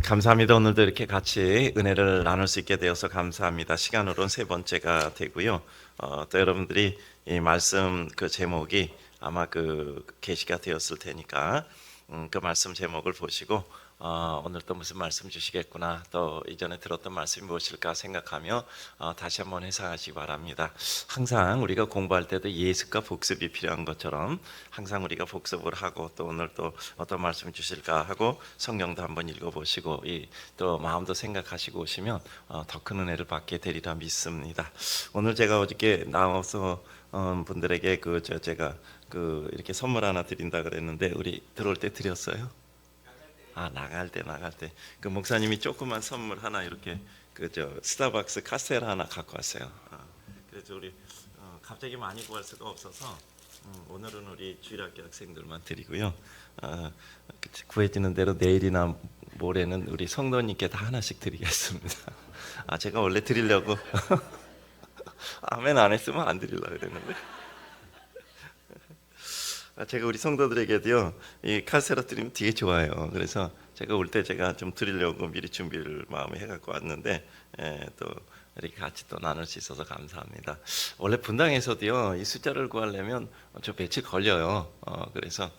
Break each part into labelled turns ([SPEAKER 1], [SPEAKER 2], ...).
[SPEAKER 1] 감사합니다. 오늘도 이렇게 같이 은혜를 나눌 수 있게 되어서 감사합니다. 시간으로는 세 번째가 되고요. 또 여러분들이 이 말씀 그 제목이 아마 그 게시가 되었을 테니까 그 말씀 제목을 보시고 오늘 또 무슨 말씀 주시겠구나, 또 이전에 들었던 말씀이 무엇일까 생각하며 다시 한번 회상하시기 바랍니다. 항상 우리가 공부할 때도 예습과 복습이 필요한 것처럼 항상 우리가 복습을 하고, 또 오늘 또 어떤 말씀 주실까 하고 성경도 한번 읽어보시고 또 마음도 생각하시고 오시면 더 큰 은혜를 받게 되리라 믿습니다. 오늘 제가 어저께 나와서 분들에게 제가 이렇게 선물 하나 드린다 그랬는데, 우리 들어올 때 드렸어요? 나갈 때 그 목사님이 조그만 선물 하나 이렇게 스타벅스 카스테라 하나 갖고 왔어요. 그래서 우리 갑자기 많이 구할 수가 없어서 오늘은 우리 주일학교 학생들만 드리고요. 구해지는 대로 내일이나 모레는 우리 성도님께 다 하나씩 드리겠습니다. 제가 원래 드리려고 아멘 안 했으면 안 드리려고 그랬는데, 제가 우리 성도들에게도요 이 카스테라 드리면 되게 좋아요. 그래서 제가 올 때 제가 좀 드리려고 미리 준비를 마음에 해갖고 왔는데, 또 이렇게 같이 또 나눌 수 있어서 감사합니다. 원래 분당에서도요 이 숫자를 구하려면 좀 며칠 걸려요. 그래서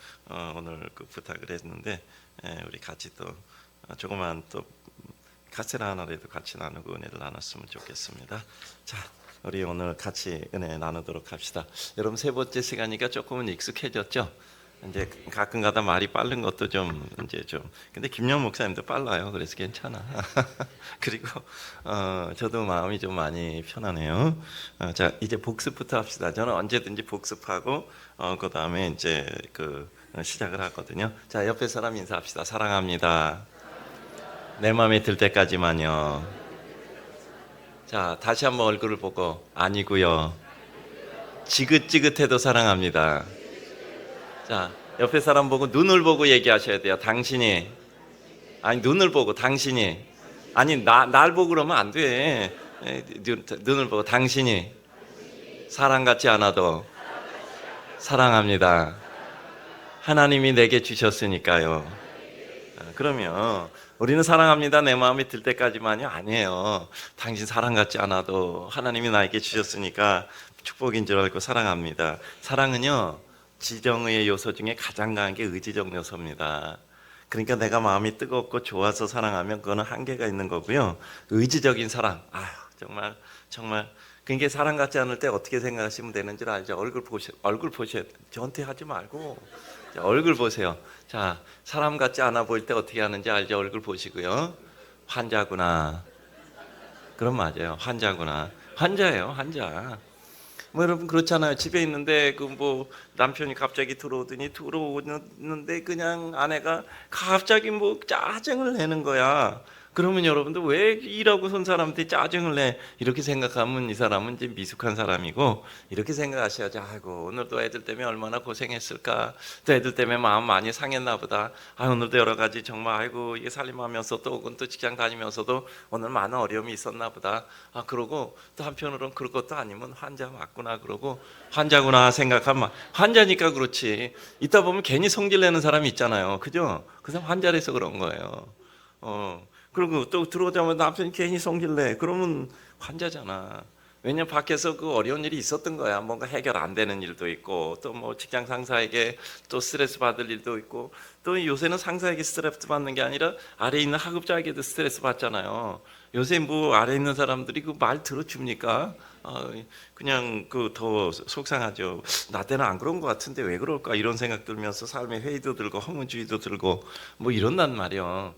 [SPEAKER 1] 오늘 부탁을 했는데, 우리 같이 또 조그만 또 카스테라 하나라도 같이 나누고 은혜를 나눴으면 좋겠습니다. 자, 우리 오늘 같이 은혜 나누도록 합시다. 여러분, 세 번째 시간이니까 조금은 익숙해졌죠? 이제 가끔가다 말이 빠른 것도 근데 김영 목사님도 빨라요. 그래서 괜찮아. 그리고 저도 마음이 좀 많이 편하네요. 자, 이제 복습부터 합시다. 저는 언제든지 복습하고 그 다음에 이제 시작을 하거든요. 자, 옆에 사람 인사합시다. 사랑합니다. 내 마음에 들 때까지만요. 자, 다시 한번 얼굴을 보고 아니고요. 지긋지긋해도 사랑합니다. 자, 옆에 사람 보고 눈을 보고 얘기하셔야 돼요. 당신이, 아니 눈을 보고 당신이, 아니 날 보고 그러면 안 돼. 눈을 보고 당신이 사랑 같지 않아도 사랑합니다. 하나님이 내게 주셨으니까요. 그러면 우리는 사랑합니다 내 마음에 들 때까지만이 아니에요. 당신 사랑 같지 않아도 하나님이 나에게 주셨으니까 축복인 줄 알고 사랑합니다. 사랑은요 지정의 요소 중에 가장 강한 게 의지적 요소입니다. 그러니까 내가 마음이 뜨겁고 좋아서 사랑하면 그거는 한계가 있는 거고요. 의지적인 사랑, 정말 그게 사랑 같지 않을 때 어떻게 생각하시면 되는 줄 알죠? 얼굴 보셔야 돼요. 저한테 하지 말고 자, 얼굴 보세요. 자, 사람 같지 않아 보일 때 어떻게 하는지 알죠? 얼굴 보시고요. 환자구나. 그럼 맞아요. 환자구나. 환자예요, 환자. 여러분 그렇잖아요. 집에 있는데 남편이 갑자기 들어오는데 그냥 아내가 갑자기 짜증을 내는 거야. 그러면 여러분들 왜 일하고 선 사람한테 짜증을 내? 이렇게 생각하면 이 사람은 이제 미숙한 사람이고, 이렇게 생각하셔야죠. 아이고, 오늘도 애들 때문에 얼마나 고생했을까. 또 애들 때문에 마음 많이 상했나 보다. 오늘도 여러 가지 정말 아이고 이게 살림하면서 또 직장 다니면서도 오늘 많은 어려움이 있었나 보다. 그러고 또 한편으로는 그럴 것도 아니면 환자 맞구나 그러고 환자구나 생각하면 환자니까 그렇지. 이따 보면 괜히 성질 내는 사람이 있잖아요. 그죠? 그 사람 환자라서 그런 거예요. 그리고 또 들어오자마자 남편이 괜히 성질내. 그러면 환자잖아. 왜냐면 밖에서 어려운 일이 있었던 거야. 뭔가 해결 안 되는 일도 있고, 또 직장 상사에게 또 스트레스 받을 일도 있고, 또 요새는 상사에게 스트레스 받는 게 아니라 아래에 있는 하급자에게도 스트레스 받잖아요. 요새 아래에 있는 사람들이 말 들어줍니까? 그냥 더 속상하죠. 나 때는 안 그런 것 같은데 왜 그럴까? 이런 생각 들면서 삶의 회의도 들고 허무주의도 들고 이런단 말이야.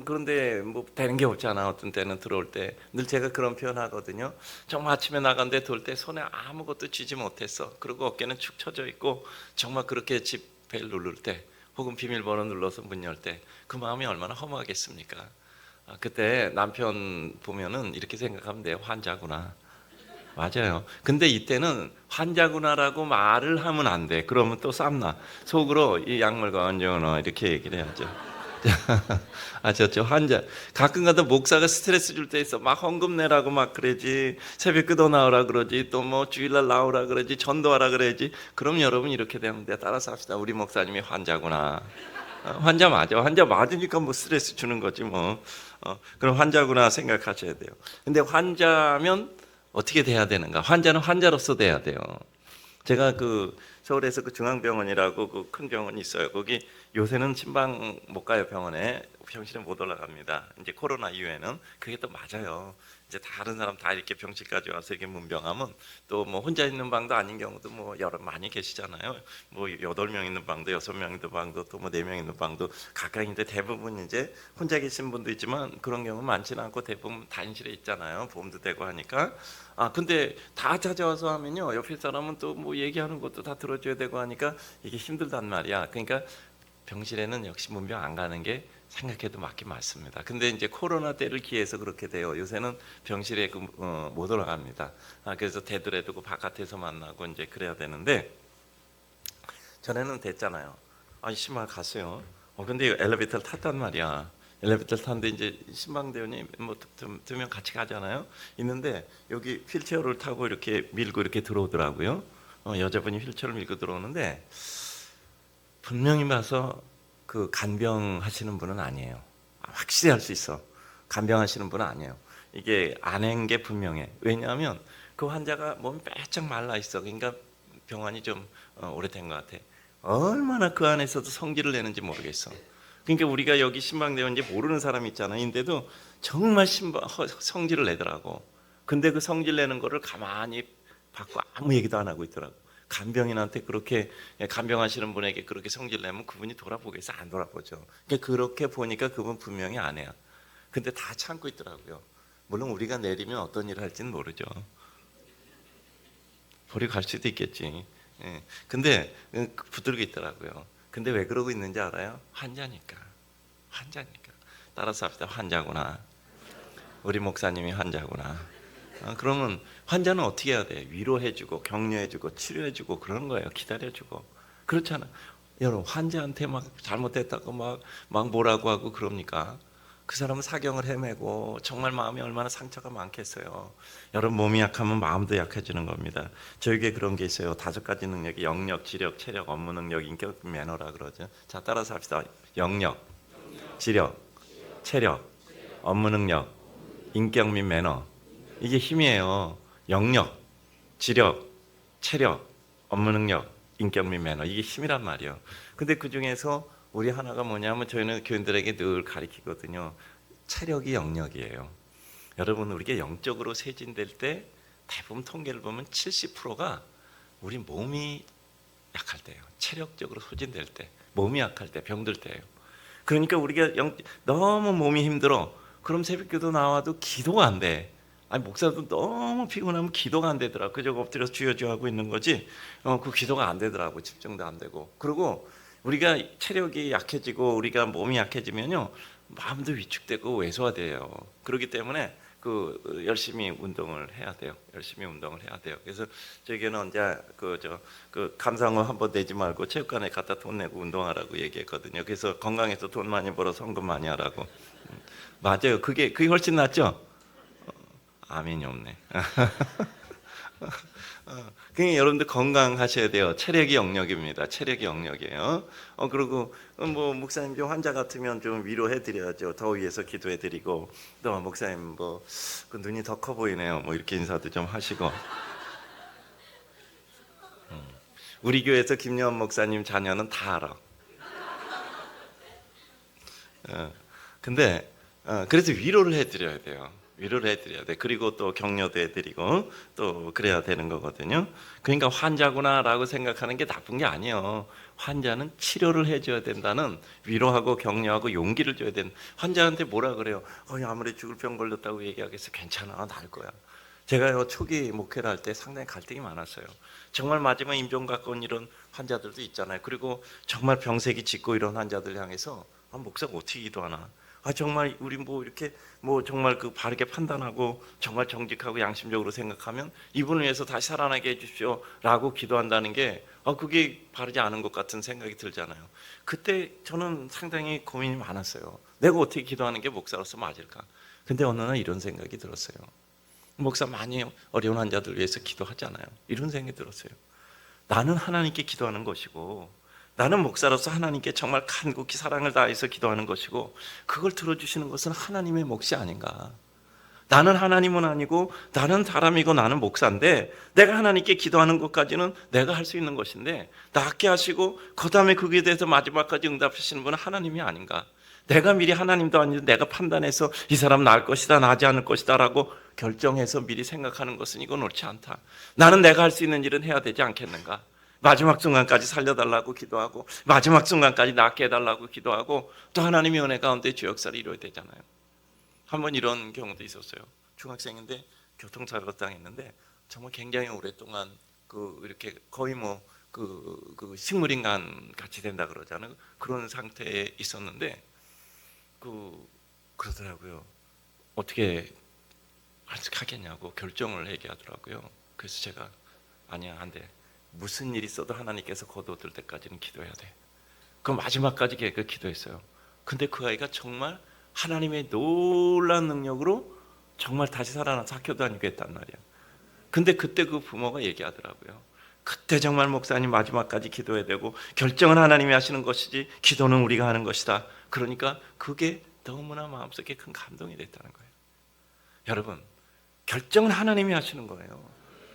[SPEAKER 1] 그런데 되는 게 없잖아. 어떤 때는 들어올 때 늘 제가 그런 표현 하거든요. 정말 아침에 나간데 들어올 때 손에 아무것도 쥐지 못했어. 그리고 어깨는 축 처져 있고 정말 그렇게 집벨 누를 때 혹은 비밀번호 눌러서 문 열 때 그 마음이 얼마나 허무하겠습니까? 그때 남편 보면은 이렇게 생각하면 돼요. 환자구나. 맞아요. 근데 이때는 환자구나라고 말을 하면 안 돼. 그러면 또 쌈나. 속으로 이 약물과 언제오나 이렇게 얘기를 해야죠. 환자. 가끔가다 목사가 스트레스 줄 때 있어. 막 헌금 내라고 막 그러지. 새벽 기도 나오라 그러지. 또 주일날 나오라 그러지. 전도하라 그러지. 그럼 여러분 이렇게 되면 돼. 따라서 합시다. 우리 목사님이 환자구나. 환자 맞아. 환자 맞으니까 뭐 스트레스 주는 거지 뭐. 그럼 환자구나 생각하셔야 돼요. 근데 환자면 어떻게 돼야 되는가? 환자는 환자로서 돼야 돼요. 제가 그 서울에서 그 중앙병원이라고 그 큰 병원이 있어요. 거기 요새는 신방 못 가요. 병원에 병실에 못 올라갑니다. 이제 코로나 이후에는 그게 또 맞아요. 이제 다른 사람 다 이렇게 병실까지 와서 이렇게 문병하면 또 뭐 혼자 있는 방도 아닌 경우도 뭐 여러 많이 계시잖아요. 뭐 8명 있는 방도 6명 있는 방도 또 뭐 4명 있는 방도 각각인데 대부분 이제 혼자 계신 분도 있지만 그런 경우 많지는 않고 대부분 단실에 있잖아요. 보험도 되고 하니까. 근데 다 찾아와서 하면요 옆에 사람은 또 뭐 얘기하는 것도 다 들어줘야 되고 하니까 이게 힘들단 말이야. 그러니까 병실에는 역시 문병 안 가는 게 생각해도 맞긴 맞습니다. 근데 이제 코로나 때를 기해서 그렇게 돼요. 요새는 병실에 못 올라갑니다. 그래서 대들에 두고 바깥에서 만나고 이제 그래야 되는데 전에는 됐잖아요. 신발 갔어요. 근데 엘리베이터를 탔단 말이야. 엘리베이터를 탔는데 이제 신방대원이 뭐 두 명 같이 가잖아요. 있는데 여기 휠체어를 타고 이렇게 밀고 이렇게 들어오더라고요. 여자분이 휠체어를 밀고 들어오는데 분명히 봐서 그 간병하시는 분은 아니에요. 확실히 할 수 있어. 간병하시는 분은 아니에요. 이게 아낸 게 분명해. 왜냐하면 그 환자가 몸이 빼짝 말라 있어. 그러니까 병환이 좀 오래된 것 같아. 얼마나 그 안에서도 성질을 내는지 모르겠어. 그러니까 우리가 여기 신방대원인지 모르는 사람이 있잖아. 인데도 정말 성질을 내더라고. 근데 그 성질 내는 거를 가만히 받고 아무 얘기도 안 하고 있더라고. 간병인한테 그렇게 간병하시는 분에게 그렇게 성질 내면 그분이 돌아보겠어? 안 돌아보죠. 그러니까 그렇게 보니까 그분 분명히 안 해요. 근데 다 참고 있더라고요. 물론 우리가 내리면 어떤 일을 할지는 모르죠. 버리고 갈 수도 있겠지. 근데 붙들고 있더라고요. 근데 왜 그러고 있는지 알아요? 환자니까. 환자니까. 따라서 합시다. 환자구나. 우리 목사님이 환자구나. 그러면 환자는 어떻게 해야 돼? 위로해주고 격려해주고 치료해주고 그러는 거예요. 기다려주고. 그렇잖아. 여러분 환자한테 막 잘못했다고 막 뭐라고 하고 그럽니까? 그 사람은 사경을 헤매고 정말 마음이 얼마나 상처가 많겠어요. 여러분 몸이 약하면 마음도 약해지는 겁니다. 저에게 그런 게 있어요. 5가지 능력이 영역, 지력, 체력, 업무 능력, 인격, 매너라 그러죠. 자 따라서 합시다. 영역, 지력, 체력, 업무 능력, 인격 및 매너. 이게 힘이에요. 영역, 지력, 체력, 업무 능력, 인격 및 매너. 이게 힘이란 말이에요. 근데 그 중에서 우리 하나가 뭐냐면 저희는 교인들에게 늘 가르치거든요. 체력이 영역이에요. 여러분 우리가 영적으로 세진될 때 대부분 통계를 보면 70%가 우리 몸이 약할 때예요. 체력적으로 소진될 때, 몸이 약할 때, 병들 때예요. 그러니까 우리가 너무 몸이 힘들어. 그럼 새벽기도 나와도 기도가 안 돼. 목사도 너무 피곤하면 기도가 안 되더라. 그저 엎드려서 주여 하고 있는 거지. 그 기도가 안 되더라고. 집중도 안 되고. 그리고 우리가 체력이 약해지고 우리가 몸이 약해지면요 마음도 위축되고 왜소화돼요. 그렇기 때문에 그 열심히 운동을 해야 돼요. 열심히 운동을 해야 돼요. 그래서 저에게는 언제 그 감상어 한번 내지 말고 체육관에 갖다 돈 내고 운동하라고 얘기했거든요. 그래서 건강해서 돈 많이 벌어 성금 많이 하라고. 맞아요. 그게 훨씬 낫죠. 아멘이 없네. 그러니까 여러분들 건강하셔야 돼요. 체력이 영역입니다. 체력이 영역이에요. 그리고 뭐 목사님 좀 환자 같으면 좀 위로해 드려야죠. 더위에서 기도해 드리고 또 목사님 뭐 그 눈이 더 커 보이네요. 뭐 이렇게 인사도 좀 하시고. 우리 교회에서 김여원 목사님 자녀는 다 알아. 근데 그래서 위로를 해 드려야 돼요. 위로를 해드려야 돼. 그리고 또 격려도 해드리고 또 그래야 되는 거거든요. 그러니까 환자구나라고 생각하는 게 나쁜 게 아니에요. 환자는 치료를 해줘야 된다는 위로하고 격려하고 용기를 줘야 되는. 환자한테 뭐라 그래요? 아무리 죽을 병 걸렸다고 얘기하겠어. 괜찮아, 나을 거야. 제가 초기 목회를 할 때 상당히 갈등이 많았어요. 정말 마지막 임종 가까운 이런 환자들도 있잖아요. 그리고 정말 병색이 짙고 이런 환자들 향해서 목사가 어떻게 기도하나? 정말 우리 뭐 이렇게 뭐 정말 그 바르게 판단하고 정말 정직하고 양심적으로 생각하면 이분을 위해서 다시 살아나게 해주십시오라고 기도한다는 게 그게 바르지 않은 것 같은 생각이 들잖아요. 그때 저는 상당히 고민이 많았어요. 내가 어떻게 기도하는 게 목사로서 맞을까? 근데 어느 날 이런 생각이 들었어요. 목사 많이 어려운 환자들 위해서 기도하잖아요. 이런 생각이 들었어요. 나는 하나님께 기도하는 것이고 나는 목사로서 하나님께 정말 간곡히 사랑을 다해서 기도하는 것이고 그걸 들어주시는 것은 하나님의 몫이 아닌가. 나는 하나님은 아니고 나는 사람이고 나는 목사인데 내가 하나님께 기도하는 것까지는 내가 할 수 있는 것인데 낫게 하시고 그 다음에 거기에 대해서 마지막까지 응답하시는 분은 하나님이 아닌가. 내가 미리 하나님도 아닌데 내가 판단해서 이 사람 나을 것이다 나지 않을 것이다 라고 결정해서 미리 생각하는 것은 이건 옳지 않다. 나는 내가 할 수 있는 일은 해야 되지 않겠는가. 마지막 순간까지 살려달라고 기도하고 마지막 순간까지 낫게 해달라고 기도하고 또 하나님의 은혜 가운데 주 역사를 이루어야 되잖아요. 한번 이런 경우도 있었어요. 중학생인데 교통사고를 당했는데 정말 굉장히 오랫동안 이렇게 거의 식물인간 같이 된다 그러잖아요. 그런 상태에 있었는데 그러더라고요. 어떻게 하겠냐고 결정을 얘기하더라고요. 그래서 제가 아니야 안 돼. 무슨 일이 있어도 하나님께서 거두어들 때까지는 기도해야 돼. 그 마지막까지 그 기도했어요. 근데 그 아이가 정말 하나님의 놀라운 능력으로 정말 다시 살아나서 학교 다니게 했단 말이야. 근데 그때 그 부모가 얘기하더라고요. 그때 정말 목사님 마지막까지 기도해야 되고 결정은 하나님이 하시는 것이지 기도는 우리가 하는 것이다. 그러니까 그게 너무나 마음속에 큰 감동이 됐다는 거예요. 여러분, 결정은 하나님이 하시는 거예요.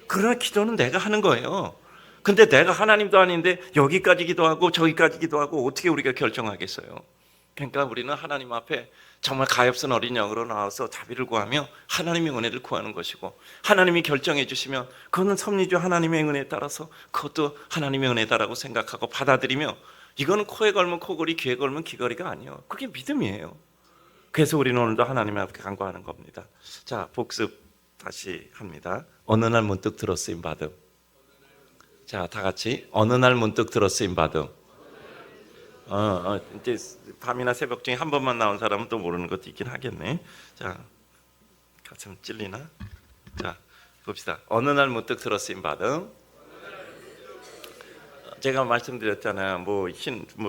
[SPEAKER 1] 그러나 기도는 내가 하는 거예요. 근데 내가 하나님도 아닌데 여기까지 기도하고 저기까지 기도하고 어떻게 우리가 결정하겠어요? 그러니까 우리는 하나님 앞에 정말 가엾은 어린 양으로 나와서 자비를 구하며 하나님의 은혜를 구하는 것이고 하나님이 결정해 주시면 그거는 섭리주 하나님의 은혜에 따라서 그것도 하나님의 은혜다라고 생각하고 받아들이며 이거는 코에 걸면 코걸이 귀에 걸면 귀걸이가 아니에요. 그게 믿음이에요. 그래서 우리는 오늘도 하나님 앞에 간구하는 겁니다. 자, 복습 다시 합니다. 어느 날 문득 들었으임 받음. 자, 다 같이 어느 날 문득 들었으임 받음. 이제 밤이나 새벽 중에 한 번만 나온 사람은 또 모르는 것도 있긴 하겠네. 자, 가슴 찔리나? 자, 봅시다. 어느 날 문득 들었으임 받음. 제가 말씀드렸잖아요.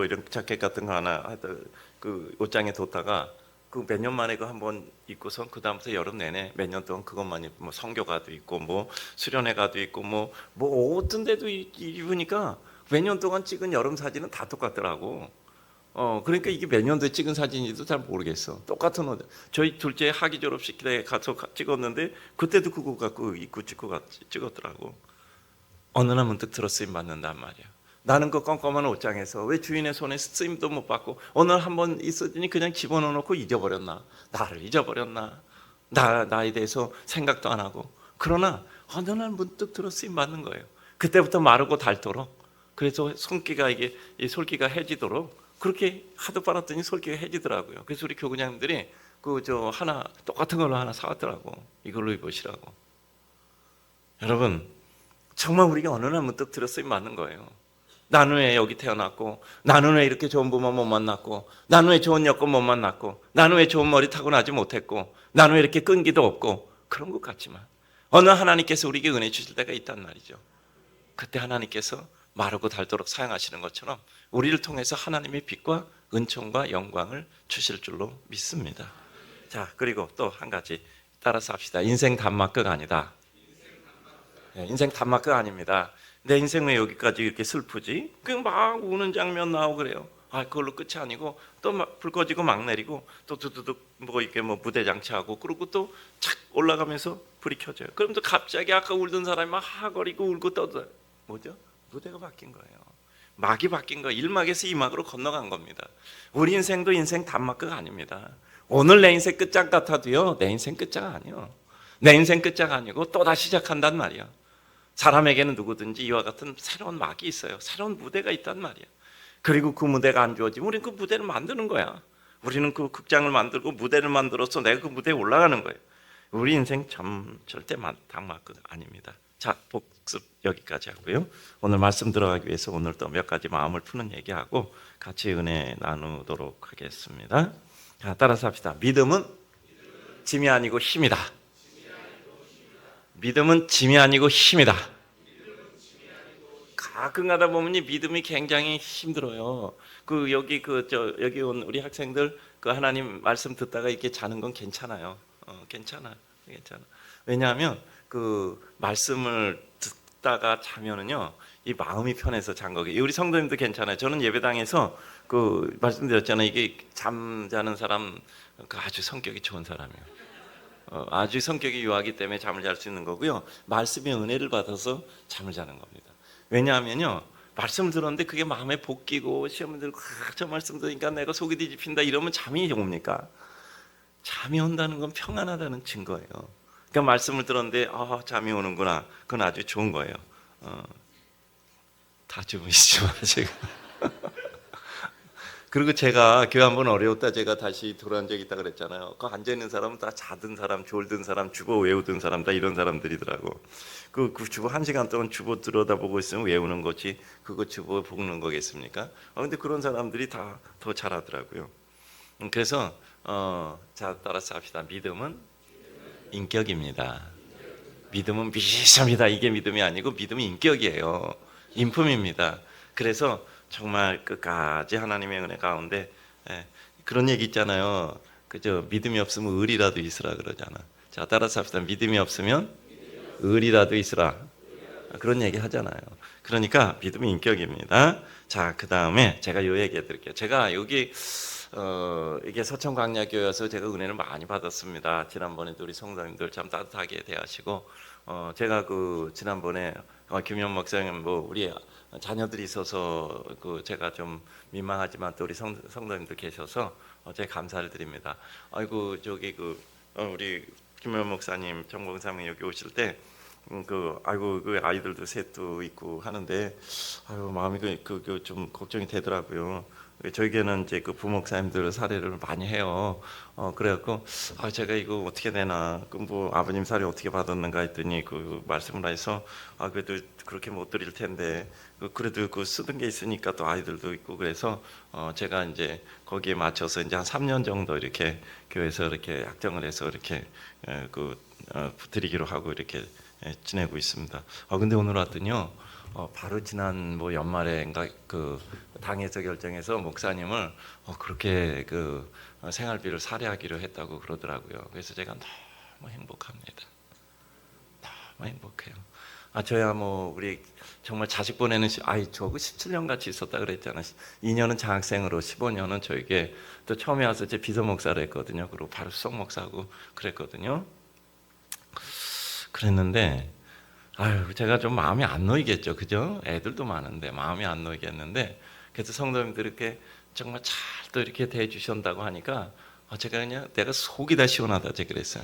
[SPEAKER 1] 이런 자켓 같은 거 하나 하여튼 그 옷장에 뒀다가 그 몇 년 만에 그 한번 입고선 그 다음부터 여름 내내 몇 년 동안 그것만 입고 성교가도 있고 수련회가도 있고 어떤 데도 입으니까 몇 년 동안 찍은 여름 사진은 다 똑같더라고. 그러니까 이게 몇 년도에 찍은 사진인지도 잘 모르겠어. 똑같은 옷. 저희 둘째 학위 졸업식 때 가서 찍었는데 그때도 그거 갖고 입고 찍었더라고. 어느 날 문득 들었으임 받는단 말이야. 나는 그 껌껌한 옷장에서 왜 주인의 손에 쓰임도 못 받고 어느 날 한번 있었더니 그냥 집어넣어놓고 잊어버렸나? 나를 잊어버렸나? 나에 대해서 생각도 안 하고. 그러나 어느 날 문득 들었으임 받는 거예요. 그때부터 마르고 닳도록. 그래서 이 솔기가 해지도록 그렇게 하도 빨았더니 솔기가 해지더라고요. 그래서 우리 교구장님들이 하나 똑같은 걸로 하나 사왔더라고. 이걸로 입으시라고. 여러분, 정말 우리가 어느 날 문득 들었으면 맞는 거예요. 나는 왜 여기 태어났고, 나는 왜 이렇게 좋은 부모 못 만났고, 나는 왜 좋은 여건 못 만났고, 나는 왜 좋은 머리 타고 나지 못했고, 나는 왜 이렇게 끈기도 없고, 그런 것 같지만 어느 하나님께서 우리에게 은혜 주실 때가 있단 말이죠. 그때 하나님께서 마르고 닳도록 사용하시는 것처럼 우리를 통해서 하나님의 빛과 은총과 영광을 주실 줄로 믿습니다. 자, 그리고 또 한 가지 따라서 합시다. 인생 단막극 아니다. 인생 단막극 아닙니다. 내 인생 왜 여기까지 이렇게 슬프지? 그냥 막 우는 장면 나오고 그래요. 그걸로 끝이 아니고 또 불 꺼지고 막 내리고 또 두두둑 무대 장치하고 그러고 또 착 올라가면서 불이 켜져요. 그럼 또 갑자기 아까 울던 사람이 막 하거리고 울고 떠들어요. 뭐죠? 무대가 바뀐 거예요. 막이 바뀐 거예요. 1막에서 2막으로 건너간 겁니다. 우리 인생도 인생 단막극 아닙니다. 오늘 내 인생 끝장 같아도요, 내 인생 끝장 아니에요. 내 인생 끝장 아니고 또 다시 시작한단 말이야. 사람에게는 누구든지 이와 같은 새로운 막이 있어요. 새로운 무대가 있단 말이야. 그리고 그 무대가 안 주어지면 우리는 그 무대를 만드는 거야. 우리는 그 극장을 만들고 무대를 만들어서 내가 그 무대에 올라가는 거예요. 우리 인생 절대 단막극 아닙니다. 자, 복습 여기까지 하고요. 오늘 말씀 들어가기 위해서 오늘 또 몇 가지 마음을 푸는 얘기하고 같이 은혜 나누도록 하겠습니다. 자, 따라서 합시다. 믿음은 짐이 아니고 힘이다. 믿음은 짐이 아니고 힘이다. 가끔 가다 보면 이 믿음이 굉장히 힘들어요. 여기 온 우리 학생들 하나님 말씀 듣다가 이렇게 자는 건 괜찮아요. 괜찮아. 왜냐하면 말씀을 있다가 자면은요, 이 마음이 편해서 잔 거예요. 우리 성도님도 괜찮아요. 저는 예배당에서 그 말씀드렸잖아요. 이게 잠자는 사람 그 아주 성격이 좋은 사람이에요. 아주 성격이 유하기 때문에 잠을 잘 수 있는 거고요. 말씀의 은혜를 받아서 잠을 자는 겁니다. 왜냐하면요, 말씀을 들었는데 그게 마음에 복기고 시험을 들고 저 말씀 들으니까 내가 속이 뒤집힌다 이러면 잠이 옵니까? 잠이 온다는 건 평안하다는 증거예요. 그러니까 말씀을 들었는데 잠이 오는구나. 그건 아주 좋은 거예요. 다 주무시지 마시고. 그리고 제가 교회 한번 어려웠다 제가 다시 돌아온 적이 있다 그랬잖아요. 그 앉아있는 사람은 다 자든 사람, 졸든 사람, 주보 외우던 사람 다 이런 사람들이더라고. 그 주보 1시간 동안 주보 들여다보고 있으면 외우는 거지 그거 주보 볶는 거겠습니까? 근데 그런 사람들이 다 더 잘하더라고요. 그래서 자 따라서 합시다. 믿음은 인격입니다. 믿음은 비슷합니다. 이게 믿음이 아니고 믿음이 인격이에요. 인품입니다. 그래서 정말 끝까지 하나님의 은혜 가운데 그런 얘기 있잖아요. 그저 믿음이 없으면 의리라도 있으라 그러잖아. 자 따라서 합시다. 믿음이 없으면 의리라도 있으라. 그런 얘기 하잖아요. 그러니까 믿음이 인격입니다. 자 그 다음에 제가 요 얘기해 드릴게요. 제가 여기 이게 서천광야교회에서 제가 은혜를 많이 받았습니다. 지난번에도 우리 성도님들 참 따뜻하게 대하시고 제가 그 지난번에 김현 목사님 뭐 우리 자녀들이 있어서 그 제가 좀 민망하지만 또 우리 성도님들 계셔서 제가 감사를 드립니다. 아이고 저기 그 우리 김현 목사님, 정봉사님 여기 오실 때 아이고 그 아이들도 셋도 있고 하는데 아유 마음이 좀 걱정이 되더라고요. 저에게는 이제 그 부목사님들 사례를 많이 해요. 그래갖고 제가 이거 어떻게 되나, 뭐 아버님 사례 어떻게 받았는가 했더니 그 말씀을 해서 그래도 그렇게 못 드릴 텐데 그래도 그 쓰던 게 있으니까 또 아이들도 있고 그래서 제가 이제 거기에 맞춰서 이제 한 3년 정도 이렇게 교회에서 이렇게 약정을 해서 이렇게 드리기로 하고 이렇게 지내고 있습니다. 근데 오늘 왔더니요. 바로 지난 뭐 연말에인가 그 당에서 결정해서 목사님을 그렇게 그 생활비를 살해하기로 했다고 그러더라고요. 그래서 제가 너무 행복합니다. 너무 행복해요. 저야 뭐 우리 정말 자식 보내는 아이 저거 17년 같이 있었다 그랬잖아요. 2년은 장학생으로 15년은 저에게 또 처음에 와서 제 비서 목사를 했거든요. 그리고 바로 수석 목사하고 그랬거든요. 그랬는데 제가 좀 마음이 안 놓이겠죠, 그죠? 애들도 많은데 마음이 안 놓이겠는데 그래서 성도님들 이렇게 정말 잘 또 이렇게 대해주신다고 하니까 제가 그냥 내가 속이 다 시원하다 제가 그랬어요.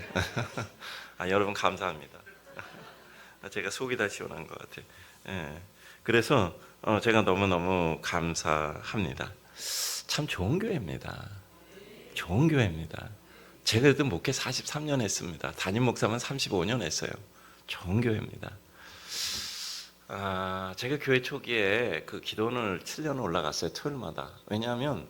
[SPEAKER 1] 여러분 감사합니다. 제가 속이 다 시원한 것 같아요. 그래서 제가 너무너무 감사합니다. 참 좋은 교회입니다. 좋은 교회입니다. 제가 그래도 목회 43년 했습니다. 담임 목사만 35년 했어요. 좋은 교회입니다. 제가 교회 초기에 그 기도원을 7년 올라갔어요. 토요일마다. 왜냐하면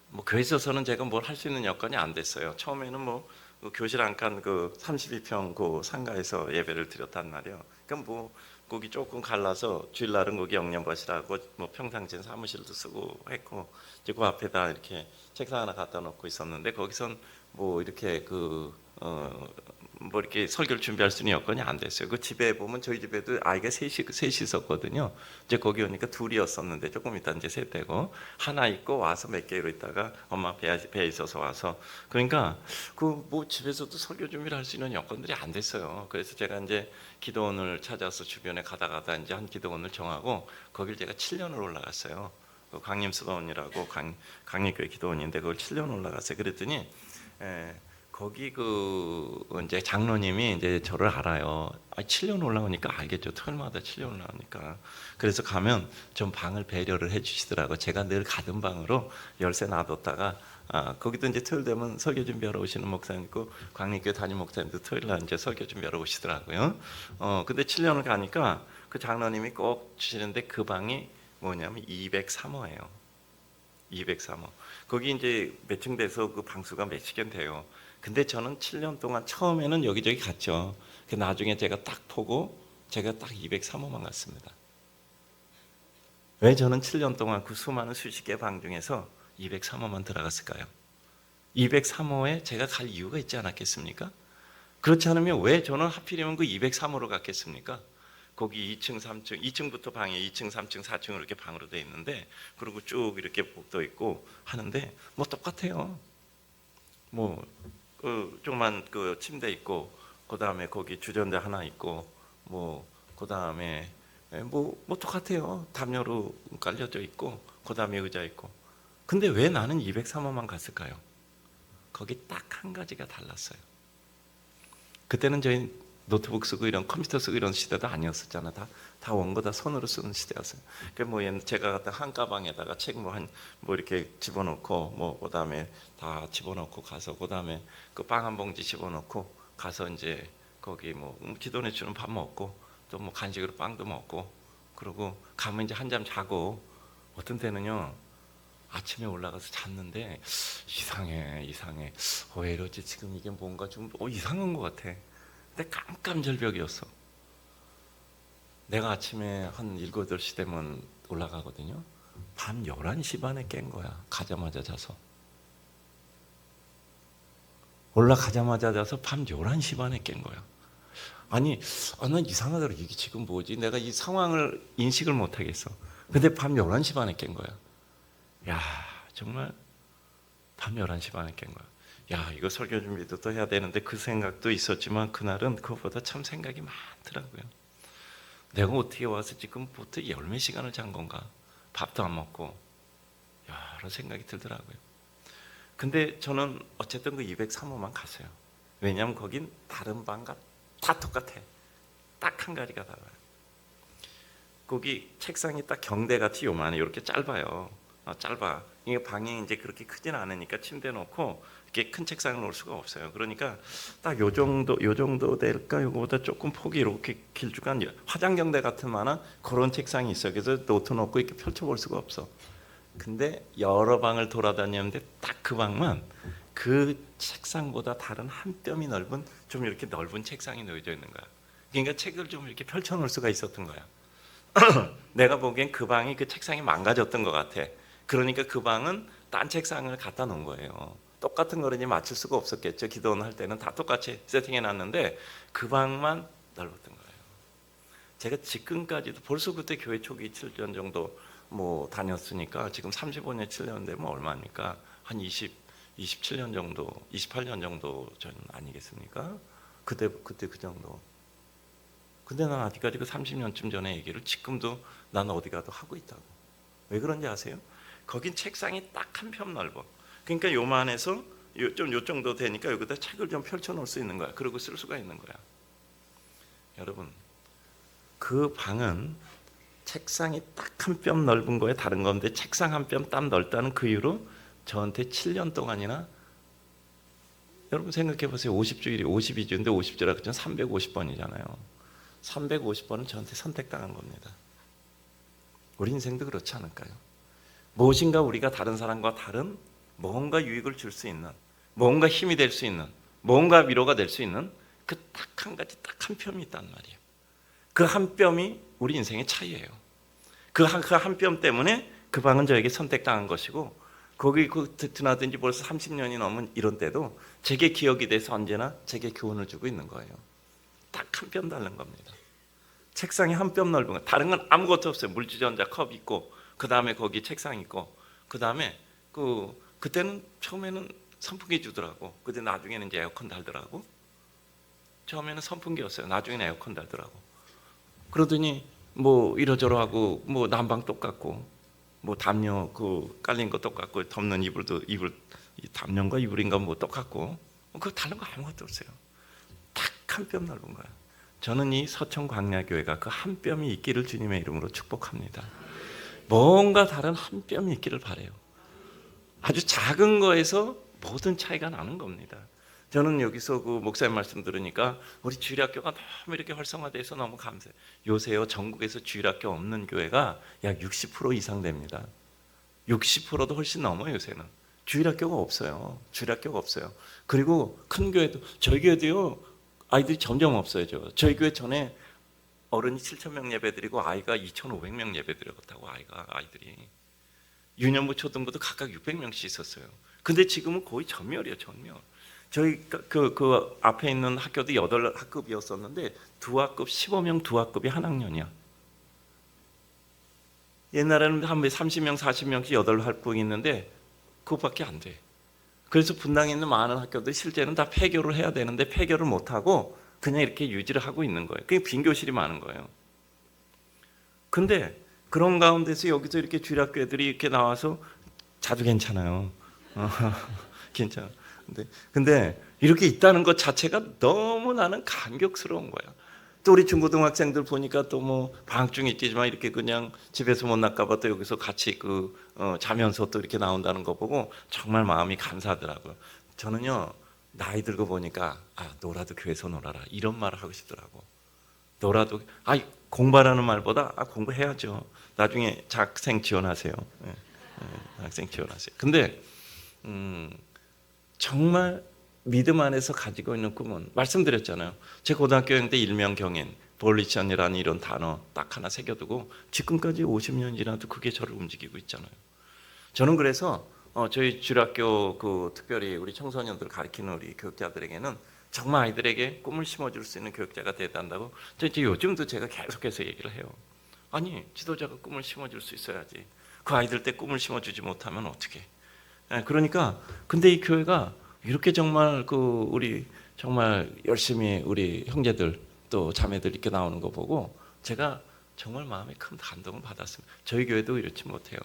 [SPEAKER 1] 뭐 교회 있어서는 제가 뭘 할 수 있는 여건이 안 됐어요. 처음에는 뭐 교실 한 칸 그 32평 그 상가에서 예배를 드렸단 말이에요. 그러니까 뭐 거기 조금 갈라서 주일날은 거기 영년밭이라고 뭐 평상시엔 사무실도 쓰고 했고 이제 그 앞에다 이렇게 책상 하나 갖다 놓고 있었는데 거기선 뭐 이렇게 뭐 이렇게 설교를 준비할 수 있는 여건이 안 됐어요. 그 집에 보면 저희 집에도 아이가 셋이 있었거든요. 이제 거기 오니까 둘이었었는데 조금 있다 이제 셋 되고 하나 있고 와서 몇 개로 있다가 엄마 배에 있어서 와서 그러니까 그 뭐 집에서도 설교 준비를 할 수 있는 여건들이 안 됐어요. 그래서 제가 이제 기도원을 찾아서 주변에 가다 이제 한 기도원을 정하고 거길 제가 7년을 올라갔어요. 그 강림수도원이라고 강림교회 기도원인데 그걸 7년 올라갔어요. 그랬더니 거기 이제 장로님이 이제 저를 알아요. 7년 올라오니까 알겠죠. 토요일마다 7년 올라오니까. 그래서 가면 좀 방을 배려를 해주시더라고. 제가 늘 가던 방으로 열쇠 놔뒀다가 거기도 이제 토요일 되면 설교 준비하러 오시는 목사님 있고 광림교회 담임 목사님도 토요일 날 이제 설교 준비하러 오시더라고요. 근데 7년을 가니까 그 장로님이 꼭 주시는데 그 방이 뭐냐면 203호예요. 203호. 거기 이제 매칭돼서 그 방수가 몇시간 돼요. 근데 저는 7년 동안 처음에는 여기저기 갔죠. 나중에 제가 딱 보고 제가 딱 203호만 갔습니다. 왜 저는 7년 동안 그 수많은 수십 개 방 중에서 203호만 들어갔을까요? 203호에 제가 갈 이유가 있지 않았겠습니까? 그렇지 않으면 왜 저는 하필이면 그 203호로 갔겠습니까? 거기 2층, 3층, 2층부터 방이 2층, 3층, 4층으로 이렇게 방으로 돼 있는데, 그리고 쭉 이렇게 복도 있고 하는데 뭐 똑같아요. 뭐 조그만 그 침대 있고, 그 다음에 거기 주전자 하나 있고, 그 다음에 뭐 똑같아요. 담요로 깔려져 있고, 그 다음에 의자 있고. 근데 왜 나는 203호만 갔을까요? 거기 딱 한 가지가 달랐어요. 그때는 저희 노트북 쓰고 이런 컴퓨터 쓰고 이런 시대도 아니었었잖아. 다 원고 다 손으로 쓰는 시대였어요. 제가 갖다 한 가방에다가 책 이렇게 집어넣고, 그다음에 다 집어넣고 가서, 그다음에 그 빵 한 봉지 집어넣고 가서 이제 거기 기도내 주는 밥 먹고, 또 간식으로 빵도 먹고, 그러고 가면 이제 한잠 자고, 어떤 때는요 아침에 올라가서 잤는데 이상해. 왜 이러지? 지금 이게 뭔가 좀 이상한 것 같아. 근데 깜깜절벽이었어. 내가 아침에 한 7, 8시 되면 올라가거든요. 밤 11시 반에 깬 거야. 가자마자 자서. 올라가자마자 자서 밤 11시 반에 깬 거야. 난 이상하더라. 이게 지금 뭐지? 내가 이 상황을 인식을 못 하겠어. 근데 밤 11시 반에 깬 거야. 야, 정말 밤 11시 반에 깬 거야. 야, 이거 설교 준비도 또 해야 되는데 그 생각도 있었지만 그날은 그것보다 참 생각이 많더라고요. 내가 어떻게 와서 지금 보통 열몇 시간을 잔 건가? 밥도 안 먹고 여러 생각이 들더라고요. 근데 저는 어쨌든 그 203호만 갔어요. 왜냐하면 거긴 다른 방과 다 똑같아. 딱 한 가지가 달라요. 거기 책상이 딱 경대같이 요만해. 이렇게 짧아요. 짧아. 이게 방이 이제 그렇게 크진 않으니까 침대 놓고 이렇게 큰 책상을 놓을 수가 없어요. 그러니까 딱 요 정도 될까? 요거보다 조금 폭이 이렇게 길쭉한 화장경대 같은 만한 그런 책상이 있어요. 그래서 노트 놓고 이렇게 펼쳐볼 수가 없어. 근데 여러 방을 돌아다녔는데 딱 그 방만 그 책상보다 다른 한 뼘이 넓은 좀 이렇게 넓은 책상이 놓여져 있는 거야. 그러니까 책을 좀 이렇게 펼쳐 놓을 수가 있었던 거야. 내가 보기엔 그 방이 그 책상이 망가졌던 것 같아. 그러니까 그 방은 딴 책상을 갖다 놓은 거예요. 똑같은 거를 이제 맞출 수가 없었겠죠. 기도원 할 때는 다 똑같이 세팅해 놨는데 그 방만 넓었던 거예요. 제가 지금까지도 벌써 그때 교회 초기 7년 정도 다녔으니까 지금 35년 7년인데 얼마입니까? 한 27년 정도, 28년 정도 전 아니겠습니까? 그때 그 정도. 근데 난 아직까지 그 30년쯤 전에 얘기를 지금도 난 어디 가도 하고 있다고. 왜 그런지 아세요? 거긴 책상이 딱 한 뼘 넓어. 그러니까 요만해서 요 정도 되니까 여기다 책을 좀 펼쳐 놓을 수 있는 거야. 그리고 쓸 수가 있는 거야. 여러분, 그 방은 책상이 딱 한 뼘 넓은 거에 다른 건데 책상 한 뼘 딱 넓다는 그 이유로 저한테 7년 동안이나, 여러분 생각해 보세요. 50주일이 52주인데 50주라 그러면 350번이잖아요. 350번은 저한테 선택당한 겁니다. 우리 인생도 그렇지 않을까요? 무엇인가 우리가 다른 사람과 다른 뭔가 유익을 줄 수 있는, 뭔가 힘이 될 수 있는, 뭔가 위로가 될 수 있는 그 딱 한 가지, 딱 한 뼘이 있단 말이에요. 그 한 뼘이 우리 인생의 차이예요. 그 한 뼘 때문에 그 방은 저에게 선택당한 것이고, 거기 드나든 지 벌써 30년이 넘은 이런 때도 제게 기억이 돼서 언제나 제게 교훈을 주고 있는 거예요. 딱 한 뼘 다른 겁니다. 책상이 한 뼘 넓은 거, 다른 건 아무것도 없어요. 물주전자 컵 있고, 그 다음에 거기 책상 있고, 그 다음에 그때는 처음에는 선풍기 주더라고. 근데 나중에는 이제 에어컨 달더라고. 처음에는 선풍기였어요. 나중에는 에어컨 달더라고. 그러더니 이러저러 하고 난방 똑같고, 담요 깔린 거 똑같고, 덮는 이불 담요인가 이불인가 똑같고, 그거 다른 거 아무것도 없어요. 딱 한 뼘 넓은 거야. 저는 이 서천 광야교회가 그 한 뼘이 있기를 주님의 이름으로 축복합니다. 뭔가 다른 한 뼘이 있기를 바라요. 아주 작은 거에서 모든 차이가 나는 겁니다. 저는 여기서 그 목사님 말씀 들으니까 우리 주일학교가 너무 이렇게 활성화돼서 너무 감사해요. 요새요 전국에서 주일학교 없는 교회가 약 60% 이상 됩니다. 60%도 훨씬 넘어요. 요새는 주일학교가 없어요. 주일학교가 없어요. 그리고 큰 교회도, 저희 교회도요 아이들이 점점 없어요. 저희 교회 전에 어른이 7,000명 예배드리고 아이가 2,500명 예배드렸다고. 아이들이 유년부 초등부도 각각 600명씩 있었어요. 근데 지금은 거의 전멸이에요. 전멸. 저희 그 앞에 있는 학교도 8학급이었었는데 두 학급 15명 두 학급이 한 학년이야. 옛날에는 한 30명 40명씩 8학급이 있는데 그것밖에 안 돼. 그래서 분당에 있는 많은 학교들이 실제는 다 폐교를 해야 되는데 폐교를 못하고 그냥 이렇게 유지를 하고 있는 거예요. 그게 빈 교실이 많은 거예요. 근데 그런 가운데서 여기서 이렇게 주일학교 애들이 이렇게 나와서 자도 괜찮아요. 괜찮아. 근데 이렇게 있다는 것 자체가 너무 나는 감격스러운 거야. 또 우리 중고등학생들 보니까 또 뭐 방학 중에 있지만 이렇게 그냥 집에서 못 나가봐 또 여기서 같이 자면서 또 이렇게 나온다는 거 보고 정말 마음이 감사하더라고요. 저는요 나이 들고 보니까 놀아도 교회에서 놀아라 이런 말을 하고 싶더라고. 놀아도 공부하라는 말보다 공부해야죠. 나중에 학생 지원하세요. 학생 지원하세요. 근데 정말 믿음 안에서 가지고 있는 꿈은 말씀드렸잖아요. 제 고등학교 때 일명경엔, 볼리션이라는 이런 단어 딱 하나 새겨두고 지금까지 50년 지나도 그게 저를 움직이고 있잖아요. 저는 그래서 저희 주일학교 특별히 우리 청소년들 가르치는 우리 교육자들에게는 정말 아이들에게 꿈을 심어줄 수 있는 교육자가 돼야 한다고 요즘도 제가 계속해서 얘기를 해요. 아니 지도자가 꿈을 심어줄 수 있어야지. 그 아이들 때 꿈을 심어주지 못하면 어떻게? 그러니까 근데 이 교회가 이렇게 정말 우리 정말 열심히 우리 형제들 또 자매들 이렇게 나오는 거 보고 제가 정말 마음에 큰 감동을 받았습니다. 저희 교회도 이렇지 못해요.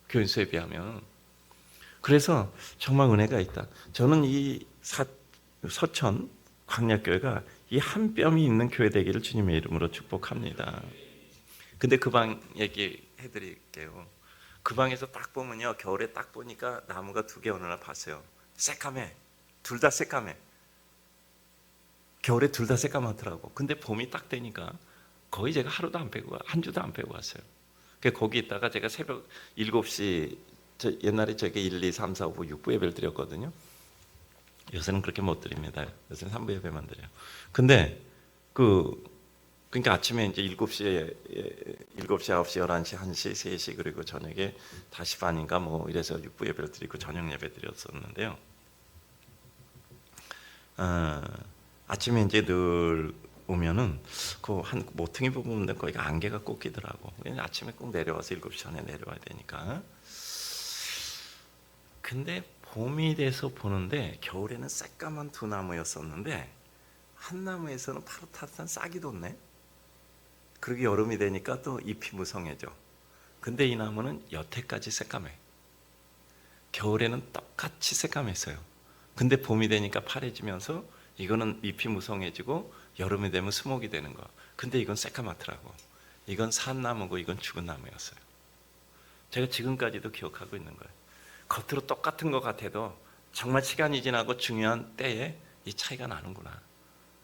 [SPEAKER 1] 교인 수에 비하면. 그래서 정말 은혜가 있다. 저는 이 서천 광약교회가 이 한 뼘이 있는 교회 되기를 주님의 이름으로 축복합니다. 근데 그 방 얘기해 드릴게요. 그 방에서 딱 보면요, 겨울에 딱 보니까 나무가 2개 어느 날 봤어요. 새까매. 둘 다 새까매. 겨울에 둘 다 새까맣더라고. 근데 봄이 딱 되니까 거의 제가 하루도 안 빼고 한 주도 안 빼고 왔어요. 거기 있다가 제가 새벽 7시 옛날에 저게 1, 2, 3, 4, 5, 6부 예배를 드렸거든요. 요새는 그렇게 못 드립니다. 요새는 3부 예배만 드려요. 근데 그러니까 아침에 이제 7시에 9시, 11시, 1시, 3시 그리고 저녁에 5시 반인가 뭐 이래서 6부 예배를 드리고 저녁 예배 드렸었는데요. 아침에 이제 늘 오면은 한 모퉁이 부분인데 거기가 안개가 꼭 끼더라고. 아침에 꼭 내려와서 7시 전에 내려와야 되니까. 근데 봄이 돼서 보는데 겨울에는 새까만 2나무였었는데 한 나무에서는 파릇파릇한 싹이 돋네. 그러게 여름이 되니까 또 잎이 무성해져. 근데 이 나무는 여태까지 새까매. 겨울에는 똑같이 새까맸어요. 근데 봄이 되니까 파래지면서 이거는 잎이 무성해지고 여름이 되면 수목이 되는 거. 근데 이건 새까맣더라고. 이건 산 나무고 이건 죽은 나무였어요. 제가 지금까지도 기억하고 있는 거예요. 겉으로 똑같은 것 같아도 정말 시간이 지나고 중요한 때에 이 차이가 나는구나.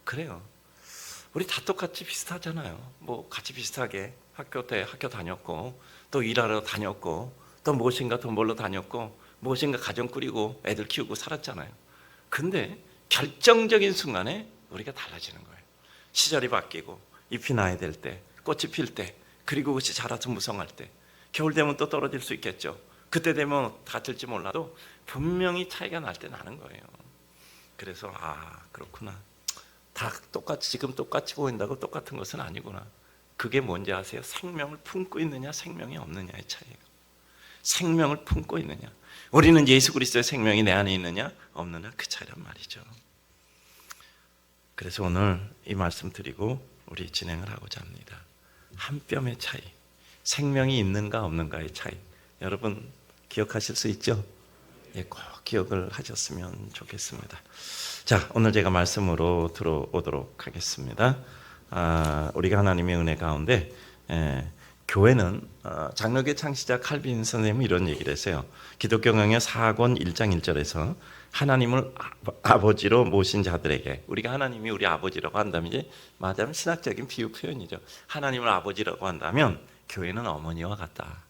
[SPEAKER 1] 그래요. 우리 다 똑같이 비슷하잖아요. 뭐 같이 비슷하게 학교 다녔고 또 일하러 다녔고 또 무엇인가 돈 벌러 다녔고 무엇인가 가정 꾸리고 애들 키우고 살았잖아요. 근데 결정적인 순간에 우리가 달라지는 거예요. 시절이 바뀌고 잎이 나야 될 때, 꽃이 필 때, 그리고 그것이 자라서 무성할 때, 겨울 되면 또 떨어질 수 있겠죠. 그때 되면 같을지 몰라도 분명히 차이가 날 때 나는 거예요. 그래서 그렇구나. 다 똑같이 지금 똑같이 보인다고 똑같은 것은 아니구나. 그게 뭔지 아세요? 생명을 품고 있느냐 생명이 없느냐의 차이예요. 생명을 품고 있느냐. 우리는 예수 그리스도의 생명이 내 안에 있느냐 없느냐 그 차이란 말이죠. 그래서 오늘 이 말씀 드리고 우리 진행을 하고자 합니다. 한 뼘의 차이, 생명이 있는가 없는가의 차이. 여러분 기억하실 수 있죠? 꼭 기억을 하셨으면 좋겠습니다. 자, 오늘 제가 말씀으로 들어오도록 하겠습니다. 우리가 하나님의 은혜 가운데 교회는 장로교 창시자 칼빈 선생님은 이런 얘기를 했어요. 기독교 강요 4권 1장 1절에서 하나님을 아버지로 모신 자들에게, 우리가 하나님이 우리 아버지라고 한다면 이제 맞으면 신학적인 비유 표현이죠. 하나님을 아버지라고 한다면 교회는 어머니와 같다.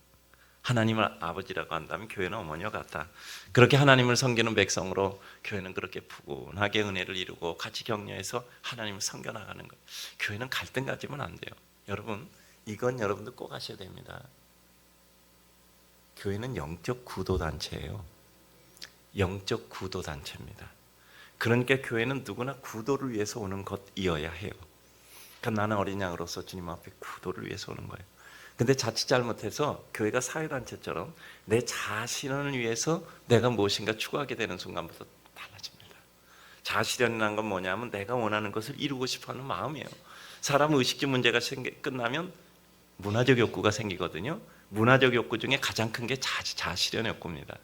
[SPEAKER 1] 하나님을 아버지라고 한다면 교회는 어머니와 같다. 그렇게 하나님을 섬기는 백성으로 교회는 그렇게 푸근하게 은혜를 이루고 같이 격려해서 하나님을 섬겨나가는 것. 교회는 갈등 가지면 안 돼요. 여러분, 이건 여러분들 꼭 아셔야 됩니다. 교회는 영적 구도단체예요. 영적 구도단체입니다. 그러니까 교회는 누구나 구도를 위해서 오는 것이어야 해요. 그러니까 나는 어린 양으로서 주님 앞에 구도를 위해서 오는 거예요. 근데 자칫 잘못해서 교회가 사회단체처럼 내 자신을 위해서 내가 무엇인가 추구하게 되는 순간부터 달라집니다. 자아실현이라는 건 뭐냐면 내가 원하는 것을 이루고 싶어하는 마음이에요. 사람 의식주 문제가 끝나면 문화적 욕구가 생기거든요. 문화적 욕구 중에 가장 큰 게 자아실현 욕구입니다.